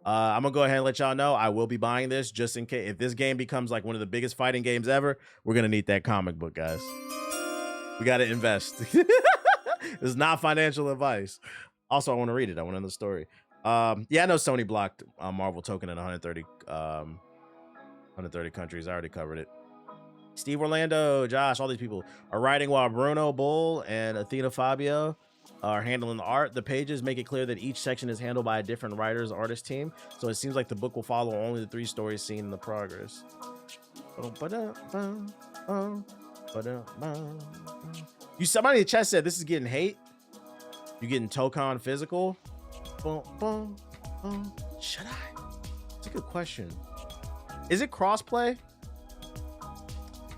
I'm gonna go ahead and let y'all know I will be buying this just in case. If this game becomes like one of the biggest fighting games ever, we're gonna need that comic book, guys. We gotta invest. This is not financial advice. Also, I want to read it. I want to know the story. Yeah, I know Sony blocked Marvel Token in 130 countries. I already covered it. Steve Orlando, Josh, all these people are writing while Bruno Bull and Athena Fabio are handling the art. The pages make it clear that each section is handled by a different writer's artist team, so it seems like the book will follow only the 3 stories seen in the progress. Somebody in the chat said this is getting hate. You getting Tokon physical? Should I? It's a good question. Is it crossplay?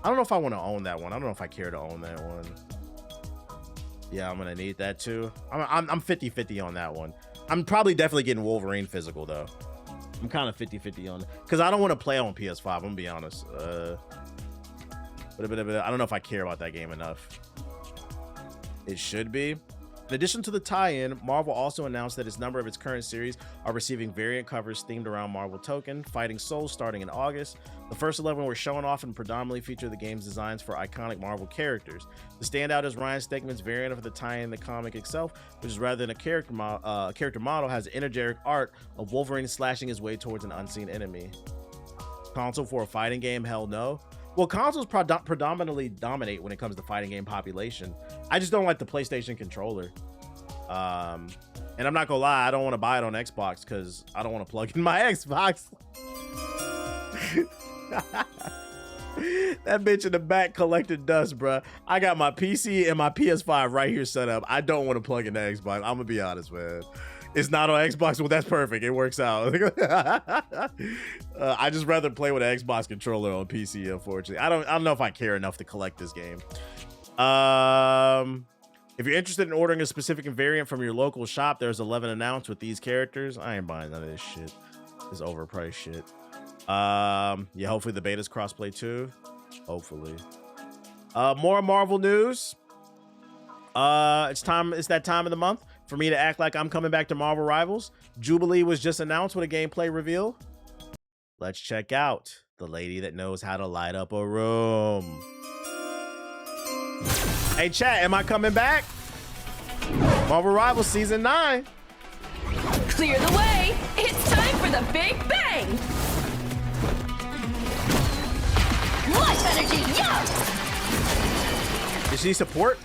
I don't know if I want to own that one. I don't know if I care to own that one. Yeah, I'm gonna need that too. I'm 50-50 on that one. I'm probably definitely getting Wolverine physical though. I'm kind of 50-50 on it because I don't want to play on PS5. I'm gonna be honest. But I don't know if I care about that game enough. It should be. In addition to the tie-in, Marvel also announced that a number of its current series are receiving variant covers themed around Marvel Token Fighting Souls starting in August. The first 11 were shown off and predominantly feature the game's designs for iconic Marvel characters. The standout is Ryan Stegman's variant of the tie-in, the comic itself, which is rather than a character model, has energetic art of Wolverine slashing his way towards an unseen enemy. Console for a fighting game? Hell no. Well, consoles predominantly dominate when it comes to fighting game population. I just don't like the PlayStation controller. And I'm not gonna lie, I don't want to buy it on Xbox because I don't want to plug in my Xbox. That bitch in the back collecting dust, bruh. I got my PC and my PS5 right here set up. I don't want to plug in the Xbox. I'm gonna be honest, man. It's not on Xbox. Well, that's perfect. It works out. I just rather play with an Xbox controller on PC, unfortunately. I don't know if I care enough to collect this game. If you're interested in ordering a specific variant from your local shop, there's 11 announced with these characters. I ain't buying none of this shit. This overpriced shit. Yeah, hopefully the beta's crossplay too. Hopefully. More Marvel news. It's that time of the month for me to act like I'm coming back to Marvel Rivals. Jubilee was just announced with a gameplay reveal. Let's check out the lady that knows how to light up a room. Hey chat, am I coming back? Marvel Rivals Season 9. Clear the way. It's time for the Big Bang. Life energy, yeah! Is she support?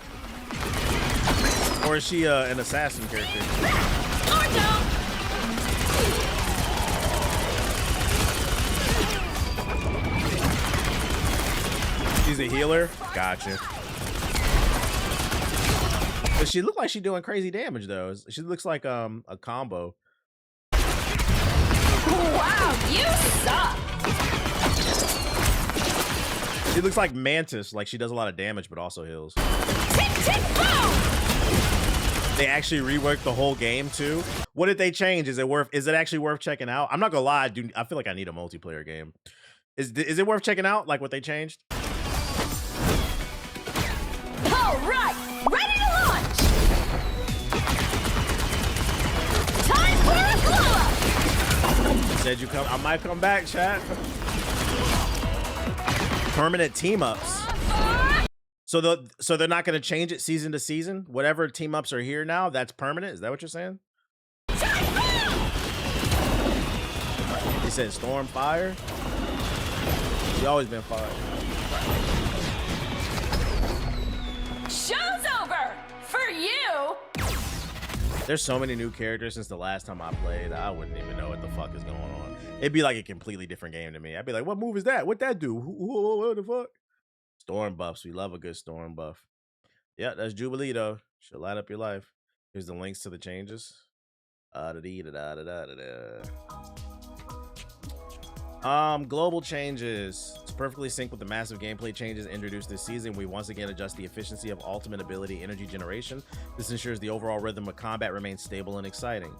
Or is she an assassin character? Or no! She's a healer? Gotcha. But she look like she's doing crazy damage though. She looks like a combo. Wow, you suck! She looks like Mantis, like she does a lot of damage but also heals. Tick, tick, boom! They actually reworked the whole game too. What did they change? Is it actually worth checking out? I'm not gonna lie, I feel like I need a multiplayer game. Is it worth checking out, like what they changed? All right, ready to launch! Time for a glow up! Said you come. I might come back, chat. Permanent team ups. So they're not gonna change it season to season. Whatever team ups are here now, that's permanent. Is that what you're saying? He said Storm Fire. She always been fire. Show's over for you. There's so many new characters since the last time I played. I wouldn't even know what the fuck is going on. It'd be like a completely different game to me. I'd be like, what move is that? What that do? What the fuck? Storm buffs. We love a good storm buff. Yeah, that's Jubilee though. Should light up your life. Here's the links to the changes. Global changes. It's perfectly synced with the massive gameplay changes introduced this season. We once again adjust the efficiency of ultimate ability energy generation. This ensures the overall rhythm of combat remains stable and exciting.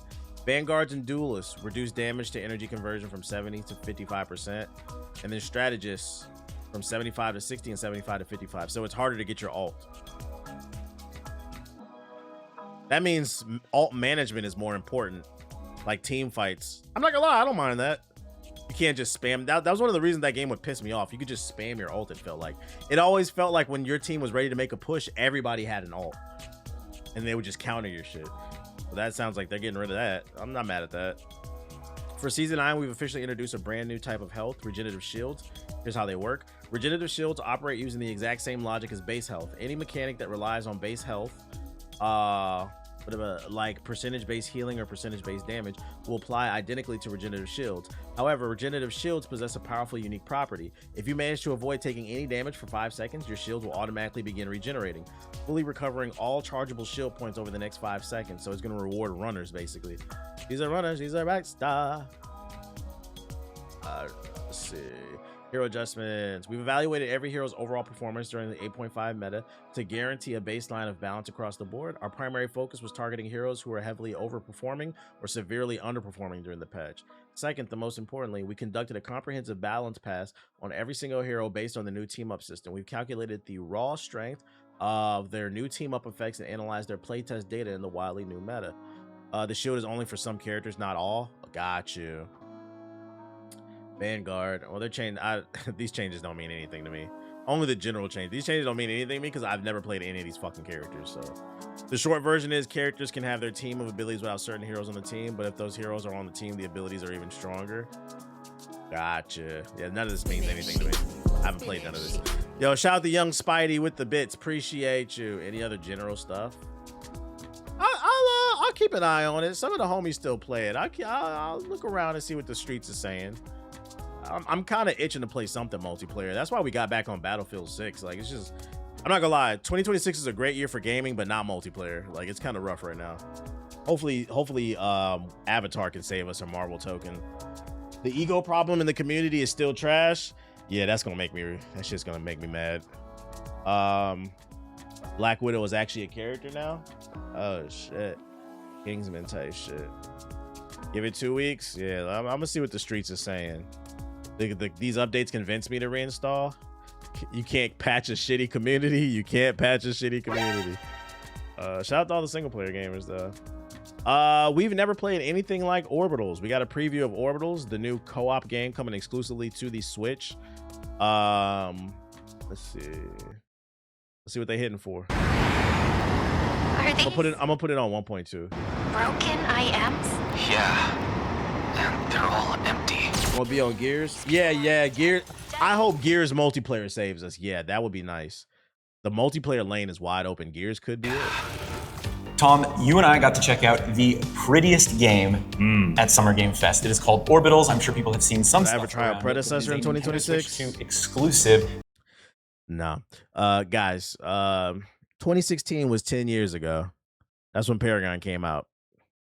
Vanguards and duelists reduce damage to energy conversion from 70 to 55%. And then strategists from 75 to 60 and 75 to 55. So it's harder to get your ult. That means ult management is more important. Like team fights. I'm not gonna lie, I don't mind that. You can't just spam. That was one of the reasons that game would piss me off. You could just spam your ult, it felt like. It always felt like when your team was ready to make a push, everybody had an ult. And they would just counter your shit. So that sounds like they're getting rid of that. I'm not mad at that. For Season 9, we've officially introduced a brand new type of health, Regenerative Shields. Here's how they work. Regenerative Shields operate using the exact same logic as base health. Any mechanic that relies on base health, like percentage-based healing or percentage-based damage, will apply identically to regenerative shields. However, regenerative shields possess a powerful, unique property. If you manage to avoid taking any damage for 5 seconds, your shields will automatically begin regenerating, fully recovering all chargeable shield points over the next 5 seconds. So it's going to reward runners, basically. These are runners. These are Rockstar. Let's see. Hero adjustments. We've evaluated every hero's overall performance during the 8.5 meta to guarantee a baseline of balance across the board. Our primary focus was targeting heroes who are heavily overperforming or severely underperforming during the patch. Second, the most importantly, we conducted a comprehensive balance pass on every single hero based on the new team up system. We've calculated the raw strength of their new team up effects and analyzed their playtest data in the wildly new meta. The shield is only for some characters, not all. Got you. Vanguard. Well, they're changed. These changes don't mean anything to me. Only the general change. These changes don't mean anything to me because I've never played any of these fucking characters. So the short version is characters can have their team of abilities without certain heroes on the team, but if those heroes are on the team, the abilities are even stronger. Gotcha. Yeah, none of this means anything to me. I haven't played none of this. Yo, shout out to Young Spidey with the bits. Appreciate you. Any other general stuff? I'll keep an eye on it. Some of the homies still play it. I'll look around and see what the streets are saying. I'm kind of itching to play something multiplayer. That's why we got back on Battlefield 6. Like, it's just, I'm not gonna lie, 2026 is a great year for gaming, but not multiplayer. Like, it's kind of rough right now. Hopefully Avatar can save us a Marvel token. The ego problem in the community is still trash. Yeah, that shit's gonna make me mad. Black Widow is actually a character now. Oh shit, Kingsman type shit. Give it 2 weeks. Yeah, I'm gonna see what the streets are saying. These updates convince me to reinstall. You can't patch a shitty community. You can't patch a shitty community. Shout out to all the single player gamers though. We've never played anything like Orbitals. We got a preview of Orbitals, the new co-op game coming exclusively to the Switch. Let's see what they're hitting for. I'm gonna put it on 1.2. Broken IMs? Yeah, and they're all empty. Will be on Gears? Yeah, Gears. I hope Gears multiplayer saves us. Yeah, that would be nice. The multiplayer lane is wide open. Gears could be it. Tom, you and I got to check out the prettiest game at Summer Game Fest. It is called Orbitals. I'm sure people have seen some stuff. Ever try a predecessor in 2026? Exclusive. No. Guys, 2016 was 10 years ago. That's when Paragon came out.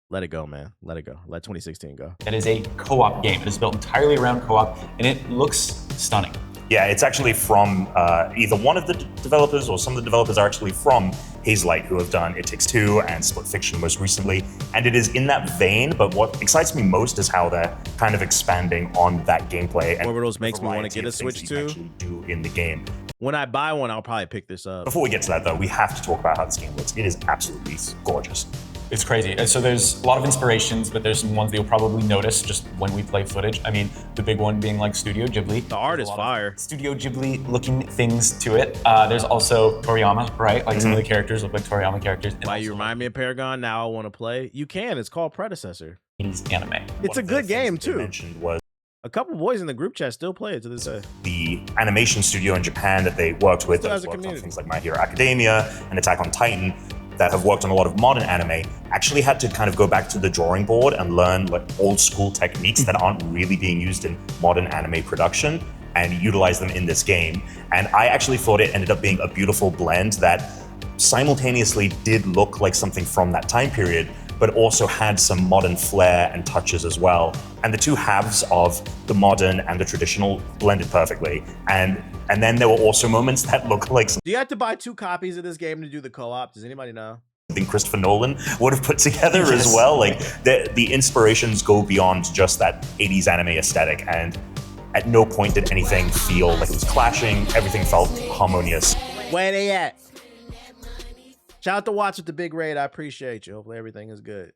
Let it go, man. Let it go. Let 2016 go. That is a co-op game. It is built entirely around co-op, and it looks stunning. Yeah, it's actually from either one of the developers or some of the developers are actually from Hazelight, who have done It Takes Two and Split Fiction most recently. And it is in that vein, but what excites me most is how they're kind of expanding on that gameplay. And Orbitals makes me want to get a Switch too. Do in the game. When I buy one, I'll probably pick this up. Before we get to that though, we have to talk about how this game looks. It is absolutely gorgeous. It's crazy. And so there's a lot of inspirations, but there's some ones that you'll probably notice just when we play footage. I mean, the big one being like Studio Ghibli. The art is fire. Studio Ghibli looking things to it. There's also Toriyama, right? Like some of the characters look like Toriyama characters. Why you remind me of Paragon, now I want to play. You can, it's called Predecessor. It's anime. It's a good game too. Mentioned was a couple boys in the group chat still play it to this day. The animation studio in Japan that they worked with, Still has a worked on community. things like My Hero Academia and Attack on Titan. that have worked on a lot of modern anime actually had to kind of go back to the drawing board and learn like old school techniques that aren't really being used in modern anime production and utilize them in this game. And I actually thought it ended up being a beautiful blend that simultaneously did look like something from that time period, but also had some modern flair and touches as well. And the two halves of the modern and the traditional blended perfectly. And then there were also moments that looked like Do you have to buy 2 copies of this game to do the co-op? Does anybody know? something Christopher Nolan would have put together as well. Like the inspirations go beyond just that 80s anime aesthetic, and at no point did anything feel like it was clashing. Everything felt harmonious. Where they at? Shout out to Watch with the big raid. I appreciate you. Hopefully everything is good.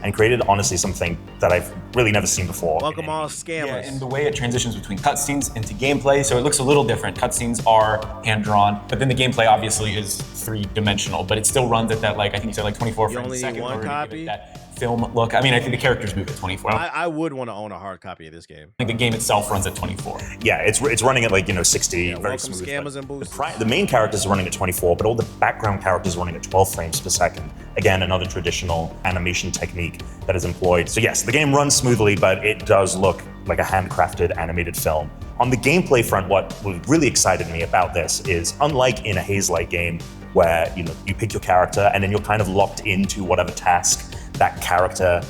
And created honestly something that I've really never seen before. Welcome all scammers. Yeah, and the way it transitions between cutscenes into gameplay, so it looks a little different. Cutscenes are hand-drawn, but then the gameplay obviously is 3-dimensional, but it still runs at that, like, I think you said like 24 You frames only a need second. one in order to give copy? it that film look. I mean, I think the characters move at 24. I would want to own a hard copy of this game. I think the game itself runs at 24. Yeah, it's running at like 60, Yeah, very welcome smooth. scammers but and boosters. The main characters are running at 24, but all the background characters are running at 12 frames per second. Again, another traditional animation technique that is employed. So yes, the game runs smoothly, but it does look like a handcrafted animated film. On the gameplay front, what really excited me about this is, unlike in a Haze-like game where you pick your character and then you're kind of locked into whatever task that character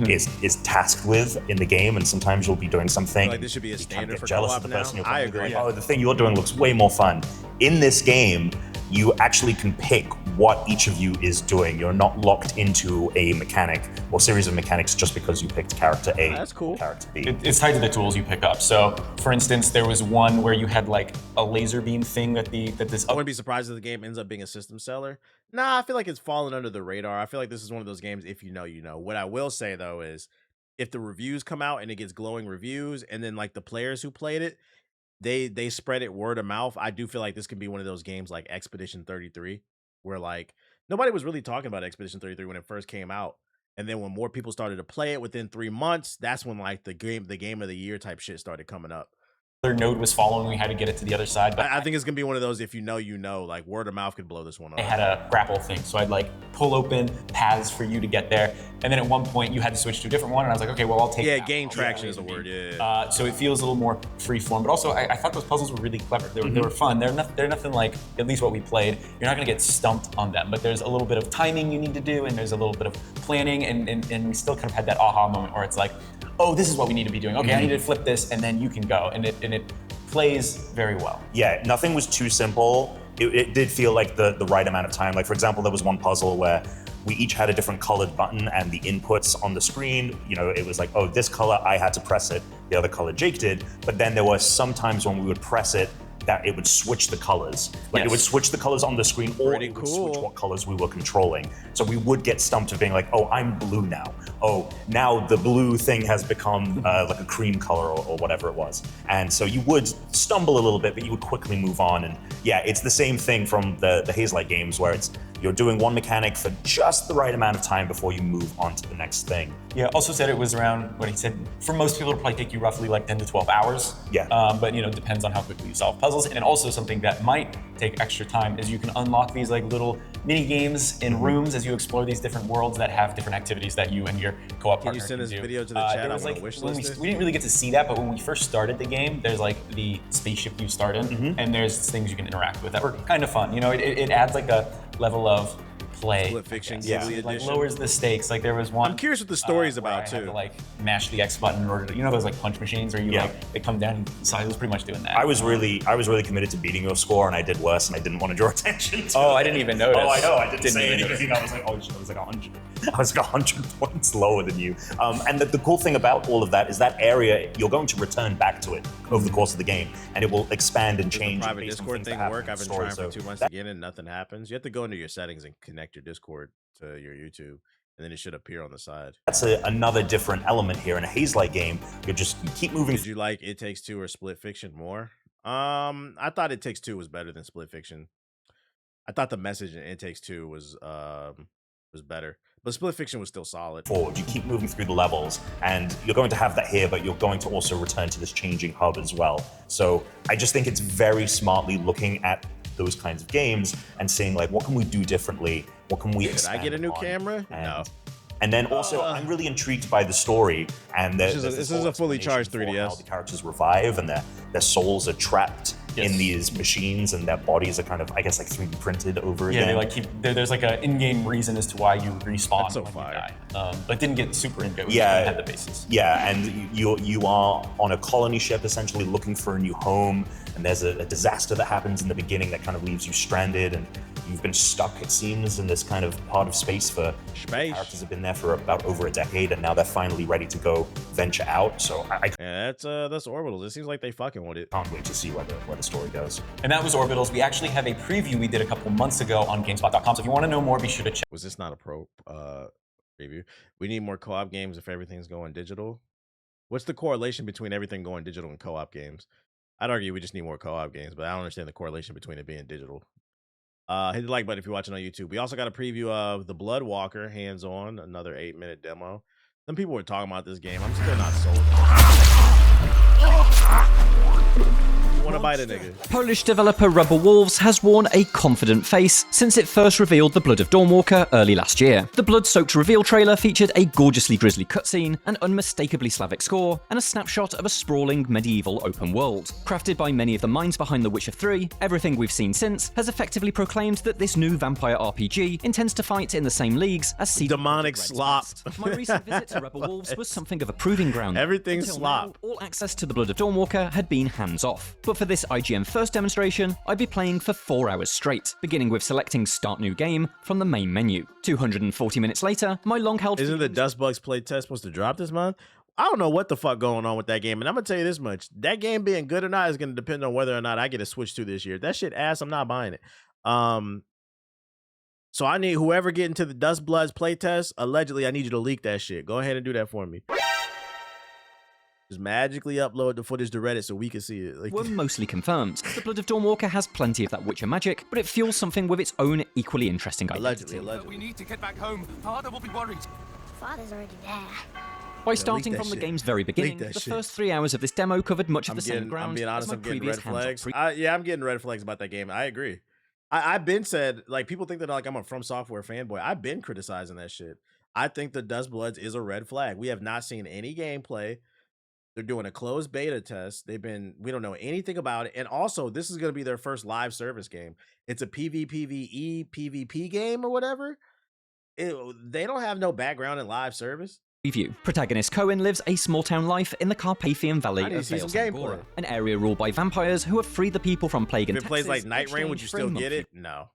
is tasked with in the game, and sometimes you'll be doing something. Like this should be a you can't standard get for jealous co-op of the now. person you're I playing with. agree. Like, oh, the thing you're doing looks way more fun. In this game, you actually can pick what each of you is doing. You're not locked into a mechanic or series of mechanics just because you picked character A. That's cool. Or character B. It's tied to the tools you pick up. So, for instance, there was one where you had like a laser beam thing that this. I wouldn't be surprised if the game ends up being a system seller. Nah, I feel like it's fallen under the radar. I feel like this is one of those games, if you know, you know. What I will say though is, if the reviews come out and it gets glowing reviews, and then like the players who played it, they spread it word of mouth, I do feel like this could be one of those games like Expedition 33, where like nobody was really talking about Expedition 33 when it first came out. And then when more people started to play it within 3 months, that's when like the game of the year type shit started coming up. Other node was following. We had to get it to the other side, but I think it's gonna be one of those, if you know, you know, like word of mouth could blow this one up. I had a grapple thing, so I'd like pull open paths for you to get there, and then at one point you had to switch to a different one, and I was like, okay, well, I'll take Yeah, that. gain I'll traction do is the laser word. beam. Yeah. So it feels a little more free form, but also I thought those puzzles were really clever. They were fun. They're nothing like, at least what we played, you're not gonna get stumped on them, but there's a little bit of timing you need to do, and there's a little bit of planning, and we still kind of had that aha moment where it's like, oh, this is what we need to be doing. Okay, I need to flip this, and then you can go, and it plays very well. Yeah, nothing was too simple. It did feel like the right amount of time. Like, for example, there was one puzzle where we each had a different colored button, and the inputs on the screen, it was like, oh, this color, I had to press it, the other color Jake did. But then there were some times when we would press it that it would switch the colors. Like, it would switch the colors on the screen, or Pretty it would cool. switch what colors we were controlling. So we would get stumped of being like, oh, I'm blue now. Oh, now the blue thing has become like a cream color, or whatever it was. And so you would stumble a little bit, but you would quickly move on. And yeah, it's the same thing from the Haze-like games, where you're doing one mechanic for just the right amount of time before you move on to the next thing. Yeah, also said it was around, what he said, for most people it'll probably take you roughly like 10 to 12 hours. Yeah. But depends on how quickly you solve puzzles. And then also something that might take extra time is you can unlock these like little mini games in rooms as you explore these different worlds that have different activities that you and your co-op partner Can you send this do. video to the chat? There I was, want like, to wish when list it. we didn't really get to see that, but when we first started the game, there's like the spaceship you start in, and there's things you can interact with that were kind of fun. It adds like a level of play. Split fiction, Yeah, Ghibli it, like edition. lowers the stakes. Like there was one. I'm curious what the story's where about I had too. to like mash the X button in order to, those like punch machines where you they come down. So I was pretty much doing that. I was really committed to beating your score, and I did worse, and I didn't want to draw attention to Oh, it. I didn't even notice. Oh, I know. I didn't say even anything. I was like, oh, shit, I was like 100. I was like 100 points lower than you. And the cool thing about all of that is that area, you're going to return back to it over the course of the game, and it will expand and Does change. the private based on Discord things that thing happen work? in I've the been story. trying for So 2 months that- again, and nothing happens. You have to go into your settings and connect your Discord to your YouTube, and then it should appear on the side. That's another different element here in a Haze-like game. You keep moving. Did you like It Takes Two or Split Fiction more? I thought It Takes Two was better than Split Fiction. I thought the message in It Takes Two was better, but Split Fiction was still solid. forward. You keep moving through the levels, and you're going to have that here, but you're going to also return to this changing hub as well. So I just think it's very smartly looking at those kinds of games and seeing like, what can we do differently? What can we Did I expand get a new upon? camera? No. And then also, I'm really intrigued by the story, and This is a fully charged for 3DS. how the characters revive, and their souls are trapped in these machines, and their bodies are kind of, I guess, like 3D printed over again. Yeah, they like there's like an in-game reason as to why you respawn That's so when fire. you die. But didn't get super into it. We Yeah. just had the basis. Yeah, and you are on a colony ship essentially looking for a new home, and there's a disaster that happens in the beginning that kind of leaves you stranded, and you've been stuck, it seems, in this kind of part of space for characters have been there for about over a decade, and now they're finally ready to go venture out. So I Yeah, that's Orbitals. It seems like they fucking want it. can't wait to see where the story goes. And that was Orbitals. We actually have a preview we did a couple months ago on GameSpot.com. So if you want to know more, be sure to check. Was this not a pro preview? We need more co-op games if everything's going digital. What's the correlation between everything going digital and co-op games? I'd argue we just need more co-op games, but I don't understand the correlation between it being digital. Hit the like button if you're watching on YouTube. We also got a preview of The Blood Walker, hands-on, another 8-minute demo. Some people were talking about this game. I'm still not sold on it. You want to bite a nigga? Polish developer Rebel Wolves has worn a confident face since it first revealed The Blood of Dawnwalker early last year. The blood-soaked reveal trailer featured a gorgeously grisly cutscene, an unmistakably Slavic score, and a snapshot of a sprawling medieval open world. Crafted by many of the minds behind The Witcher 3, everything we've seen since has effectively proclaimed that this new vampire RPG intends to fight in the same leagues as CD Demonic slop. My recent visit to Rebel Wolves was something of a proving ground. Everything's Until slop. now, all access to The Blood of Dawnwalker had been hands-off. But for this IGN first demonstration, I'd be playing for 4 hours straight, beginning with selecting Start New Game from the main menu. 240 minutes later, my long-held Isn't the Dust Bugs playtest supposed to drop this month? I don't know what the fuck going on with that game, and I'm gonna tell you this much: that game being good or not is gonna depend on whether or not I get a Switch 2 this year. If that shit ass, I'm not buying it. So I need whoever get into the Dust Bloods playtest. Allegedly, I need you to leak that shit. Go ahead and do that for me. Just magically upload the footage to Reddit so we can see it. Like, were mostly confirmed. The Blood of Dawnwalker has plenty of that Witcher magic, but it fuels something with its own equally interesting identity. allegedly. We need to get back home. Father will be worried. Father's already there. By starting that from the shit. game's very beginning, that the shit. first 3 hours of this demo covered much of I'm the same ground I'm being honest, as my I'm getting previous red hands-on flags. pre- Yeah, I'm getting red flags about that game. I agree. I've been said, like, people think that like I'm a From Software fanboy. I've been criticizing that shit. I think the Dust Bloods is a red flag. We have not seen any gameplay. They're doing a closed beta test. We don't know anything about it. And also, this is going to be their first live service game. It's a PvPvE PvP game or whatever. They don't have no background in live service. Preview. Protagonist Cohen lives a small-town life in the Carpathian Valley I need to of see some Vale gameplay. Sangora, an area ruled by vampires who have freed the people from plague If and it plays like taxes Night in Rain, would you exchange for a still get monthly it? No.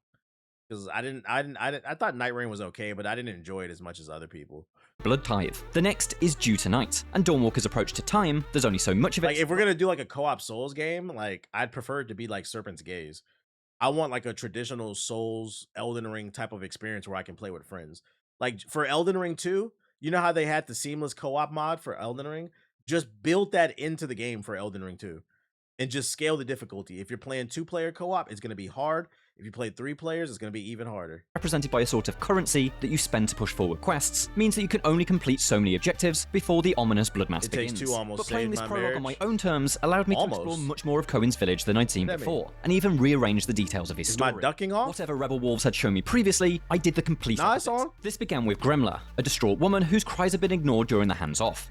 Because I thought Night Rain was okay, but I didn't enjoy it as much as other people. Blood Tithe. The next is due tonight, and Dawnwalker's approach to time, there's only so much of it. Like, if we're gonna do like a co-op Souls game, like, I'd prefer it to be like Serpent's Gaze. I want like a traditional Souls Elden Ring type of experience where I can play with friends. Like for Elden Ring 2, you know how they had the seamless co-op mod for Elden Ring? Just build that into the game for Elden Ring 2. And just scale the difficulty. If you're playing 2-player co-op, it's gonna be hard. If you play 3 players, it's going to be even harder. Represented by a sort of currency that you spend to push forward quests, means that you can only complete so many objectives before the ominous bloodmass begins. It Takes Two almost but playing saved this my prologue marriage. on my own terms allowed me to explore much more of Cohen's village than I'd seen What does that before, and even rearrange the details of his Is story. my ducking off? Whatever Rebel Wolves had shown me previously, I did the complete Nah, it's opposite. on. This began with Gremla, a distraught woman whose cries had been ignored during the hands-off.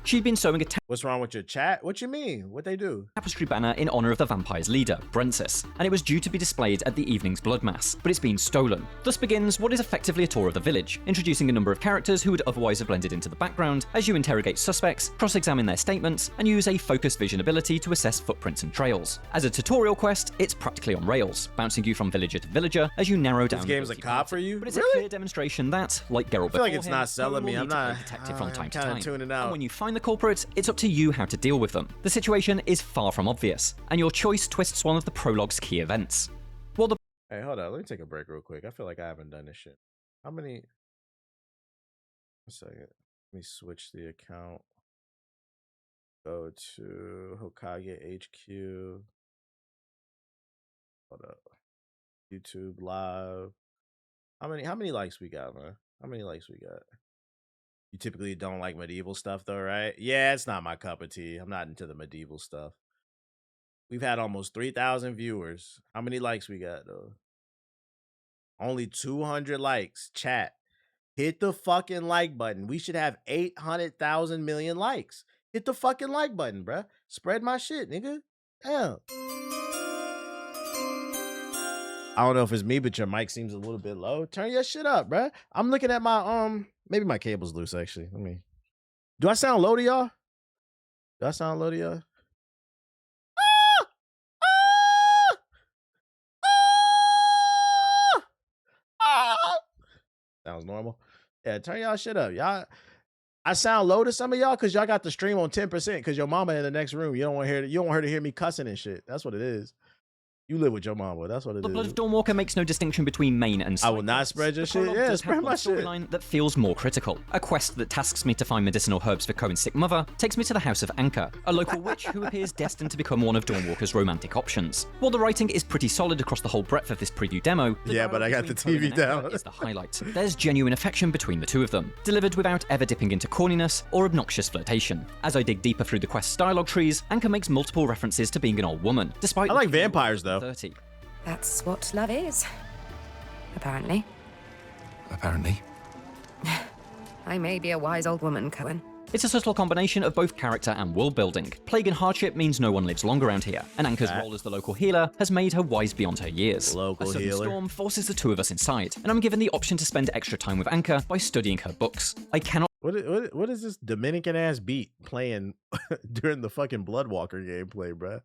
She'd been sewing a What's wrong with your chat? What you mean? What they do? tapestry banner in honor of the vampire's leader, Brensis, and it was due to be displayed at the evening's bloodmass, but it's been stolen. Thus begins what is effectively a tour of the village, introducing a number of characters who would otherwise have blended into the background as you interrogate suspects, cross-examine their statements, and use a focused vision ability to assess footprints and trails. As a tutorial quest, it's practically on rails, bouncing you from villager to villager as you narrow down. This game's a guilty cop party. for you? But it's Really? a clear demonstration that, like Geralt I feel like before it's him, not selling Cohen me. will I'm need to play not. detective from time to kinda time. tuning out. And when you find the culprit, it's up to you how to deal with them. The situation is far from obvious, and your choice twists one of the prologue's key events. While the Hey, hold on. Let me take a break real quick. I feel like I haven't done this shit. How many? A second. Let me switch the account. Go to Hokage HQ. Hold up. YouTube live. How many likes we got, man? How many likes we got? You typically don't like medieval stuff though, right? Yeah, it's not my cup of tea. I'm not into the medieval stuff. We've had almost 3,000 viewers. How many likes we got though? Only 200 likes. Chat, hit the fucking like button. We should have 800,000 million likes. Hit the fucking like button, bruh. Spread my shit, nigga. Damn. I don't know if it's me, but your mic seems a little bit low. Turn your shit up, bruh. I'm looking at my maybe my cable's loose actually. Let me. Do I sound low to y'all? Do I sound low to y'all? Sounds normal. Yeah, turn y'all shit up. Y'all, I sound low to some of y'all because y'all got the stream on 10% because your mama in the next room. You don't want her to hear me cussing and shit. That's what it is. You live with your mama. That's what it is. The Blood of Dawnwalker makes no distinction between main and side I will not spread your shit. Yeah, spread my shit. Storyline that feels more critical. A quest that tasks me to find medicinal herbs for Cohen's sick mother takes me to the House of Anchor, a local witch who appears destined to become one of Dawnwalker's romantic options. While the writing is pretty solid across the whole breadth of this preview demo, yeah, but I got the TV down. Is the highlight. There's genuine affection between the two of them, delivered without ever dipping into corniness or obnoxious flirtation. As I dig deeper through the quest's dialogue trees, Anchor makes multiple references to being an old woman, despite I like vampires though. 30. That's what love is. Apparently. Apparently. I may be a wise old woman, Cohen. It's a subtle combination of both character and world building. Plague and hardship means no one lives long around here, and Anchor's role as the local healer has made her wise beyond her years. Local a sudden healer. storm forces the two of us inside, and I'm given the option to spend extra time with Anchor by studying her books. I cannot. What is this Dominican ass beat playing during the fucking Bloodwalker gameplay, bruh?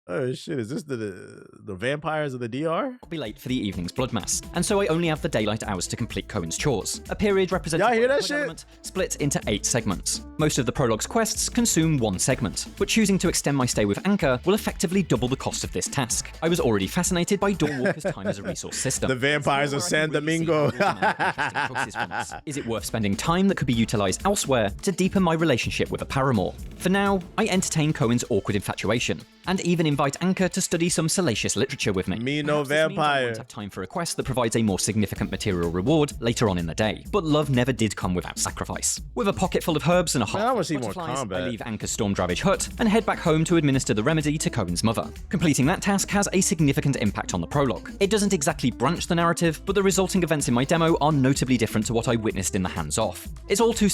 Oh shit, is this the vampires of the DR? Be late for the evening's blood mass, and so I only have the daylight hours to complete Cohen's chores. A period represented Y'all hear by that the shit? element split into 8 segments. Most of the prologue's quests consume 1 segment, but choosing to extend my stay with Anchor will effectively double the cost of this task. I was already fascinated by Dawnwalker's time as a resource system. The vampires of San Domingo. Is it worth spending time that could be utilized elsewhere to deepen my relationship with a paramour? For now, I entertain Cohen's awkward infatuation, and even invite Anchor to study some salacious literature with me. Me no Perhaps this means I vampire. won't have time for a quest that provides a more significant material reward later on in the day. But love never did come without sacrifice. With a pocket full of herbs and a heart I full wanna of see more butterflies, combat. I leave Anchor's Stormdravage hut and head back home to administer the remedy to Cohen's mother. Completing that task has a significant impact on the prologue. It doesn't exactly branch the narrative, but the resulting events in my demo are notably different to what I witnessed in the hands-off. It's all too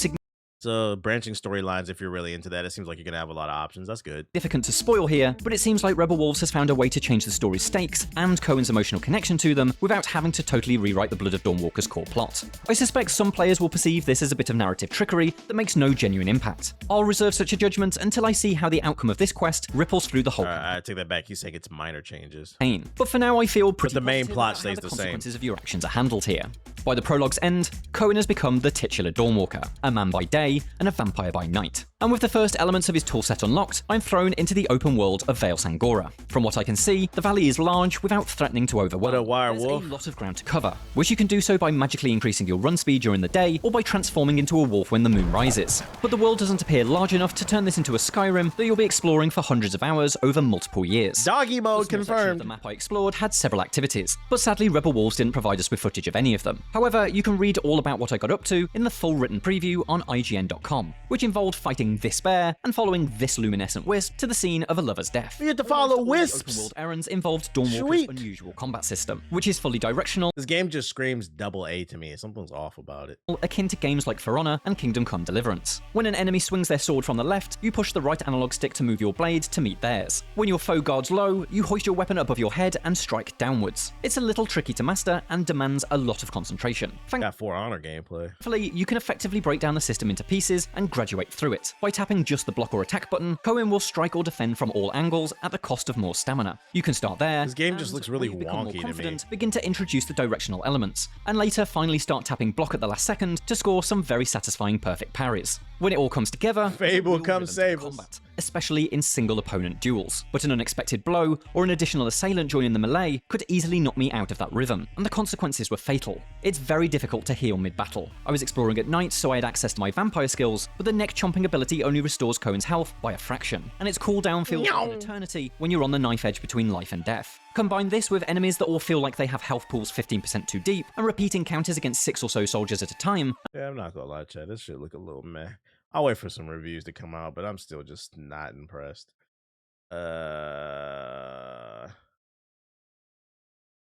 So branching storylines, if you're really into that, it seems like you're gonna have a lot of options. That's good. significant to spoil here, but it seems like Rebel Wolves has found a way to change the story's stakes and Cohen's emotional connection to them without having to totally rewrite the Blood of Dawnwalker's core plot. I suspect some players will perceive this as a bit of narrative trickery that makes no genuine impact. I'll reserve such a judgment until I see how the outcome of this quest ripples through the whole I take that back. He's saying it's minor changes. campaign. But for now, I feel pretty the main positive plot about how stays the the same. consequences of your actions are handled here. By the prologue's end, Cohen has become the titular Dawnwalker, a man by day and a vampire by night. And with the first elements of his toolset unlocked, I'm thrown into the open world of Vale Sangora. From what I can see, the valley is large without threatening to overwhelm. What a wire There's wolf. a lot of ground to cover, which you can do so by magically increasing your run speed during the day or by transforming into a wolf when the moon rises. But the world doesn't appear large enough to turn this into a Skyrim that you'll be exploring for hundreds of hours over multiple years. Doggy mode The small section of confirmed. the map I explored had several activities, but sadly Rebel Wolves didn't provide us with footage of any of them. However, you can read all about what I got up to in the full written preview on IGN.com, which involved fighting this bear and following this luminescent wisp to the scene of a lover's death. We get to follow Almost all the wisps. Open world errands involved Dawnwalker's Sweet. unusual combat system, which is fully directional, This game just screams double A to me. Something's off about it. akin to games like For Honor and Kingdom Come Deliverance. When an enemy swings their sword from the left, you push the right analog stick to move your blade to meet theirs. When your foe guards low, you hoist your weapon above your head and strike downwards. It's a little tricky to master and demands a lot of concentration. Got For Honor gameplay. Thankfully, you can effectively break down the system into pieces and graduate through it. By tapping just the block or attack button, Cohen will strike or defend from all angles at the cost of more stamina. You can start there. This game just and, looks really when you become more wonky to me. confident, begin to introduce the directional elements, and later finally start tapping block at the last second to score some very satisfying perfect parries. When it all comes together, Fable real come rhythm to save us. combat, especially in single opponent duels. But an unexpected blow or an additional assailant joining the melee could easily knock me out of that rhythm, and the consequences were fatal. It's very difficult to heal mid-battle. I was exploring at night, so I had access to my vampire skills, but the neck chomping ability only restores Cohen's health by a fraction, and its cooldown feels like an eternity when you're on the knife edge between life and death. Combine this with enemies that all feel like they have health pools 15% too deep, and repeat encounters against 6 or so soldiers at a time. Yeah, I'm not gonna lie, Chad. This shit look a little meh. I'll wait for some reviews to come out, but I'm still just not impressed.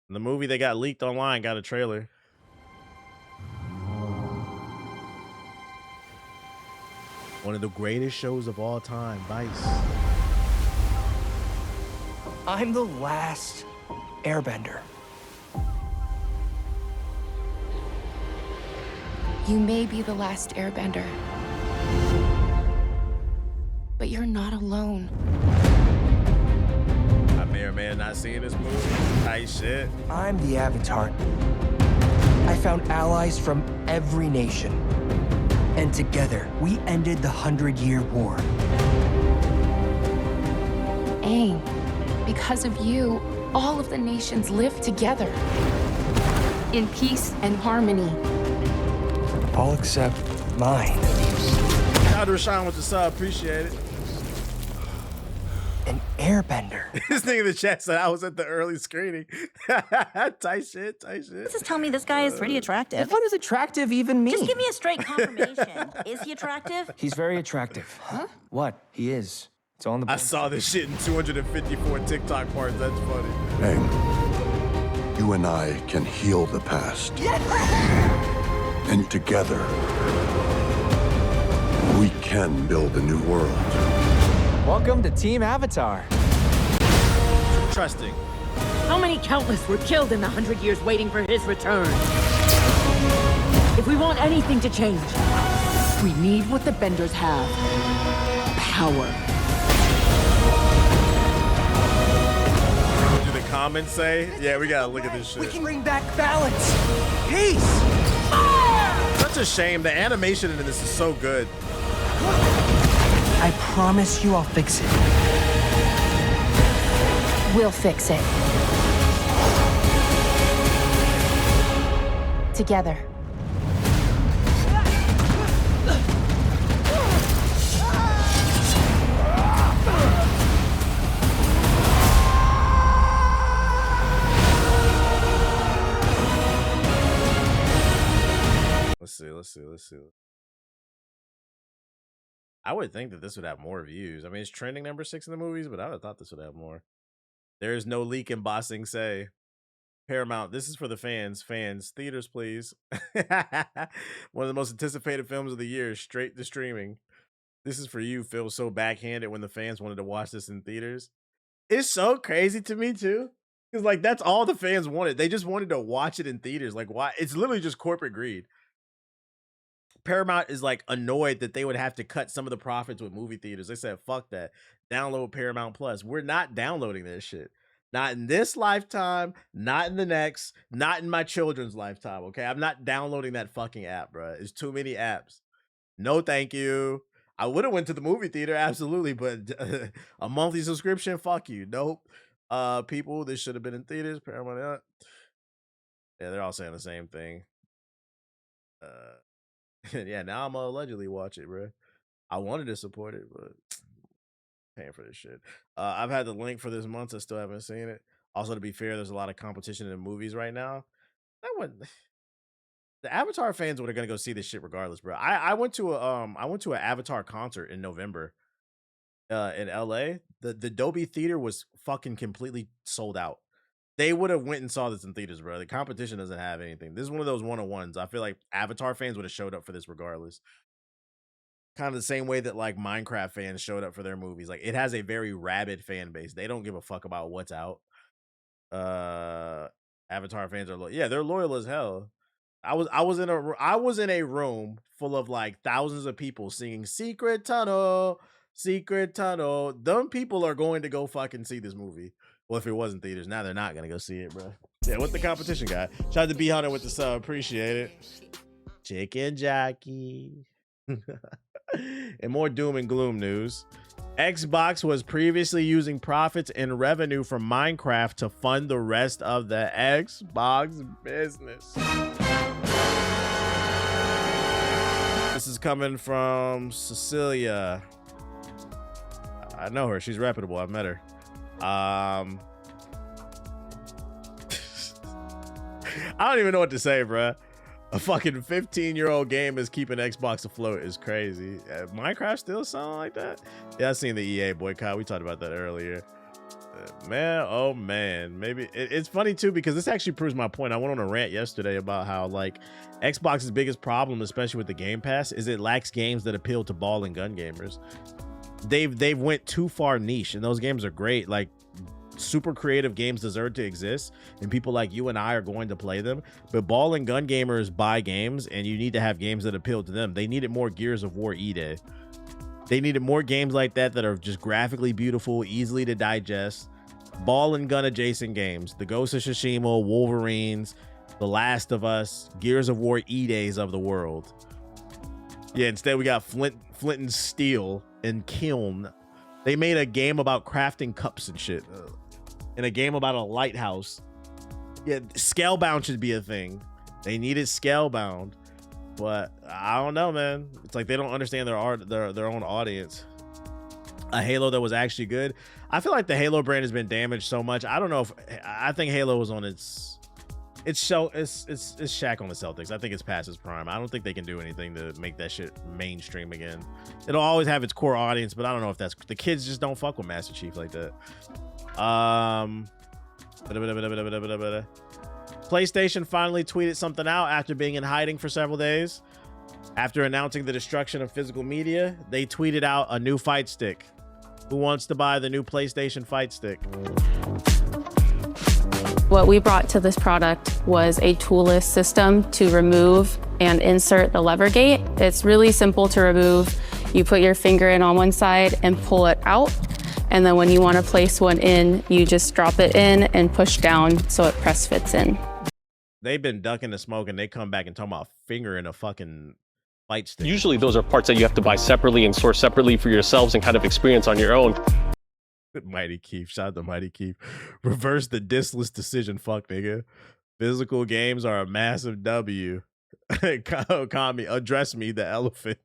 The movie that got leaked online got a trailer. One of the greatest shows of all time, Vice. I'm the last airbender. You may be the last airbender, but you're not alone. I may or may have not seen this movie. Tight shit. I'm the Avatar. I found allies from every nation. And together, we ended the 100-Year War. Aang, because of you, all of the nations live together. In peace and harmony. All except mine. Shout out to Rashawn with the sub, appreciate it. An airbender. This nigga in the chat said I was at the early screening. Tight shit, tight shit. Just tell me this guy is pretty attractive. What does attractive even mean? Just give me a straight confirmation. Is he attractive? He's very attractive. Huh? What? He is. It's all in the I saw this shit in 254 TikTok parts. That's funny. Aang, you and I can heal the past. And together, we can build a new world. Welcome to Team Avatar. Trusting. How many countless were killed in the 100 years waiting for his return? If we want anything to change, we need what the Benders have. Power. What do the comments say? Yeah, we gotta look at this shit. We can bring back balance. Peace. Such a shame. The animation in this is so good. I promise you I'll fix it. We'll fix it. Together. Let's see. I would think that this would have more views. I mean, it's trending number 6 in the movies, but I would have thought this would have more. There is no leak in Bossing Say. Paramount, this is for the fans. Fans, theaters, please. One of the most anticipated films of the year, straight to streaming. This is for you. Feels so backhanded when the fans wanted to watch this in theaters. It's so crazy to me, too. Because, like, that's all the fans wanted. They just wanted to watch it in theaters. Like, why? It's literally just corporate greed. Paramount is like annoyed that they would have to cut some of the profits with movie theaters. They said, fuck that. Download Paramount Plus. We're not downloading this shit. Not in this lifetime, not in the next, not in my children's lifetime, okay? I'm not downloading that fucking app, bro. It's too many apps. No, thank you. I would have went to the movie theater, absolutely, but a monthly subscription, fuck you. Nope. People, this should have been in theaters. Paramount. Yeah, they're all saying the same thing. Yeah, now I'm gonna allegedly watch it, bro. I wanted to support it, but paying for this shit. I've had the link for this month. I still haven't seen it. Also, to be fair, there's a lot of competition in movies right now. The Avatar fans are gonna go see this shit regardless, bro. I went to an Avatar concert in November in LA. The Dolby Theater was fucking completely sold out. They would have went and saw this in theaters, bro. The competition doesn't have anything. This is one of those one-on-ones. I feel like Avatar fans would have showed up for this regardless. Kind of the same way that like Minecraft fans showed up for their movies. Like it has a very rabid fan base. They don't give a fuck about what's out. Avatar fans are they're loyal as hell. I was in a room full of like thousands of people singing Secret Tunnel, Secret Tunnel. Them people are going to go fucking see this movie. Well, if it wasn't theaters, now they're not gonna go see it, bro. Yeah, what the competition guy? Shout out to B Hunter with the sub, appreciate it. Chicken jockey. And more doom and gloom news. Xbox was previously using profits and revenue from Minecraft to fund the rest of the Xbox business. This is coming from Cecilia. I know her. She's reputable. I've met her. I don't even know what to say, bro. A fucking 15-year-old game is keeping Xbox afloat is crazy. Minecraft still sound like that? Yeah, I seen the EA boycott. We talked about that earlier. Man, oh man. Maybe it's funny too because this actually proves my point. I went on a rant yesterday about how like Xbox's biggest problem, especially with the Game Pass, is it lacks games that appeal to ball and gun gamers. They've went too far niche, and those games are great. Like super creative games deserve to exist, and people like you and I are going to play them. But ball and gun gamers buy games, and you need to have games that appeal to them. They needed more Gears of War E-Day. They needed more games like that are just graphically beautiful, easily to digest, ball and gun adjacent games. The Ghost of Tsushima, Wolverines, The Last of Us, Gears of War E-Days of the world. Yeah, instead we got Flint and Steel and Kiln. They made a game about crafting cups and shit. And a game about a lighthouse. Yeah, Scalebound should be a thing. They needed Scalebound. But I don't know, man. It's like they don't understand their own audience. A Halo that was actually good. I feel like the Halo brand has been damaged so much. I don't know if I think Halo was on it's Shaq on the Celtics. I think it's past its prime. I don't think they can do anything to make that shit mainstream again. It'll always have its core audience, but I don't know if that's the kids just don't fuck with Master Chief like that. PlayStation finally tweeted something out after being in hiding for several days. After announcing the destruction of physical media, they tweeted out a new fight stick. Who wants to buy the new PlayStation fight stick? What we brought to this product was a toolless system to remove and insert the lever gate. It's really simple to remove. You put your finger in on one side and pull it out. And then when you want to place one in, you just drop it in and push down so it press fits in. They've been ducking the smoke and they come back and talk about finger in a fucking fight stick. Usually those are parts that you have to buy separately and source separately for yourselves and kind of experience on your own. Mighty Keith, shout out to Mighty Keith. Reverse the diskless decision, fuck nigga. Physical games are a massive W. Kami, address me, the elephant.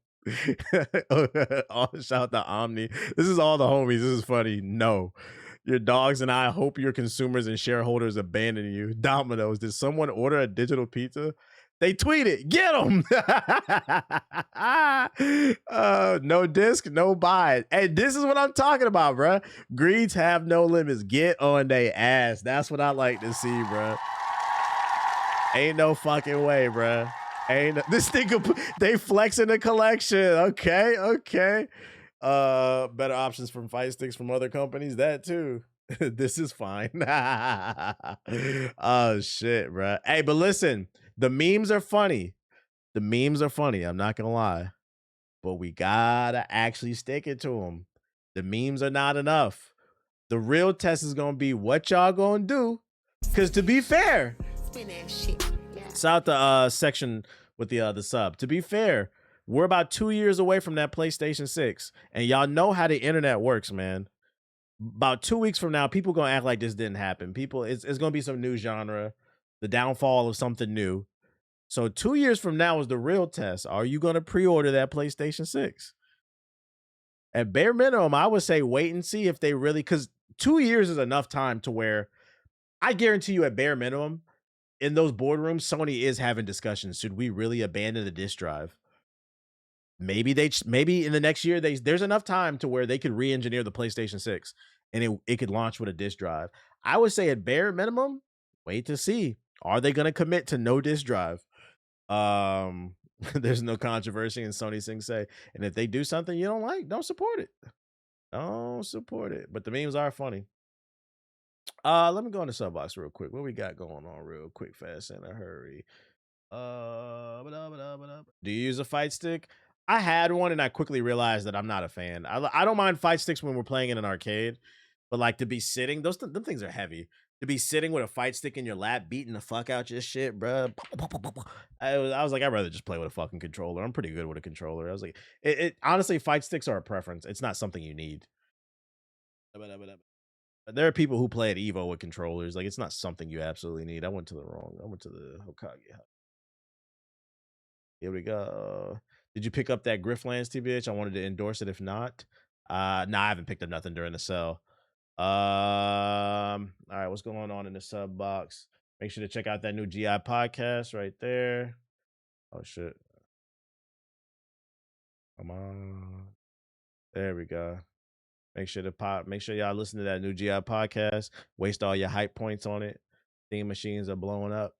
Shout out to Omni. This is all the homies. This is funny. No. Your dogs and I hope your consumers and shareholders abandon you. Domino's, did someone order a digital pizza? They tweeted, get them. No disc, no buy. Hey, this is what I'm talking about, bruh. Greeds have no limits. Get on they ass. That's what I like to see, bruh. Ain't no fucking way, bruh. Ain't no, this thing, they flexing the collection. Okay. Better options from fight sticks from other companies. That too. This is fine. Oh shit, bruh. Hey, but listen, the memes are funny. The memes are funny. I'm not gonna lie, but we gotta actually stick it to them. The memes are not enough. The real test is gonna be what y'all gonna do. Cause to be fair, shout out the section with the sub. To be fair, we're about 2 years away from that PlayStation 6, and y'all know how the internet works, man. About 2 weeks from now, people gonna act like this didn't happen. People, it's gonna be some new genre, the downfall of something new. So 2 years from now is the real test. Are you gonna pre-order that PlayStation 6? At bare minimum, I would say wait and see if they really, because 2 years is enough time to where I guarantee you at bare minimum, in those boardrooms, Sony is having discussions. Should we really abandon the disk drive? Maybe in the next year, there's enough time to where they could re-engineer the PlayStation 6 and it could launch with a disk drive. I would say at bare minimum, wait to see. Are they going to commit to no disk drive? There's no controversy in Sony things say. And if they do something you don't like, don't support it. Don't support it. But the memes are funny. Let me go in the sub box real quick. What we got going on real quick, fast, in a hurry. Do you use a fight stick? I had one and I quickly realized that I'm not a fan. I don't mind fight sticks when we're playing in an arcade, but like to be sitting, them things are heavy. To be sitting with a fight stick in your lap, beating the fuck out your shit, bro. I was like, I'd rather just play with a fucking controller. I'm pretty good with a controller. I was like, honestly, fight sticks are a preference. It's not something you need. There are people who play at Evo with controllers. Like, it's not something you absolutely need. I went to the Hokage. Here we go. Did you pick up that Grifflands TBH? I wanted to endorse it. If not, nah, I haven't picked up nothing during the sale. All right, what's going on in the sub box? Make sure to check out that new GI podcast right there. Oh shit. Come on. There we go. Make sure y'all listen to that new GI podcast. Waste all your hype points on it. Theme machines are blowing up.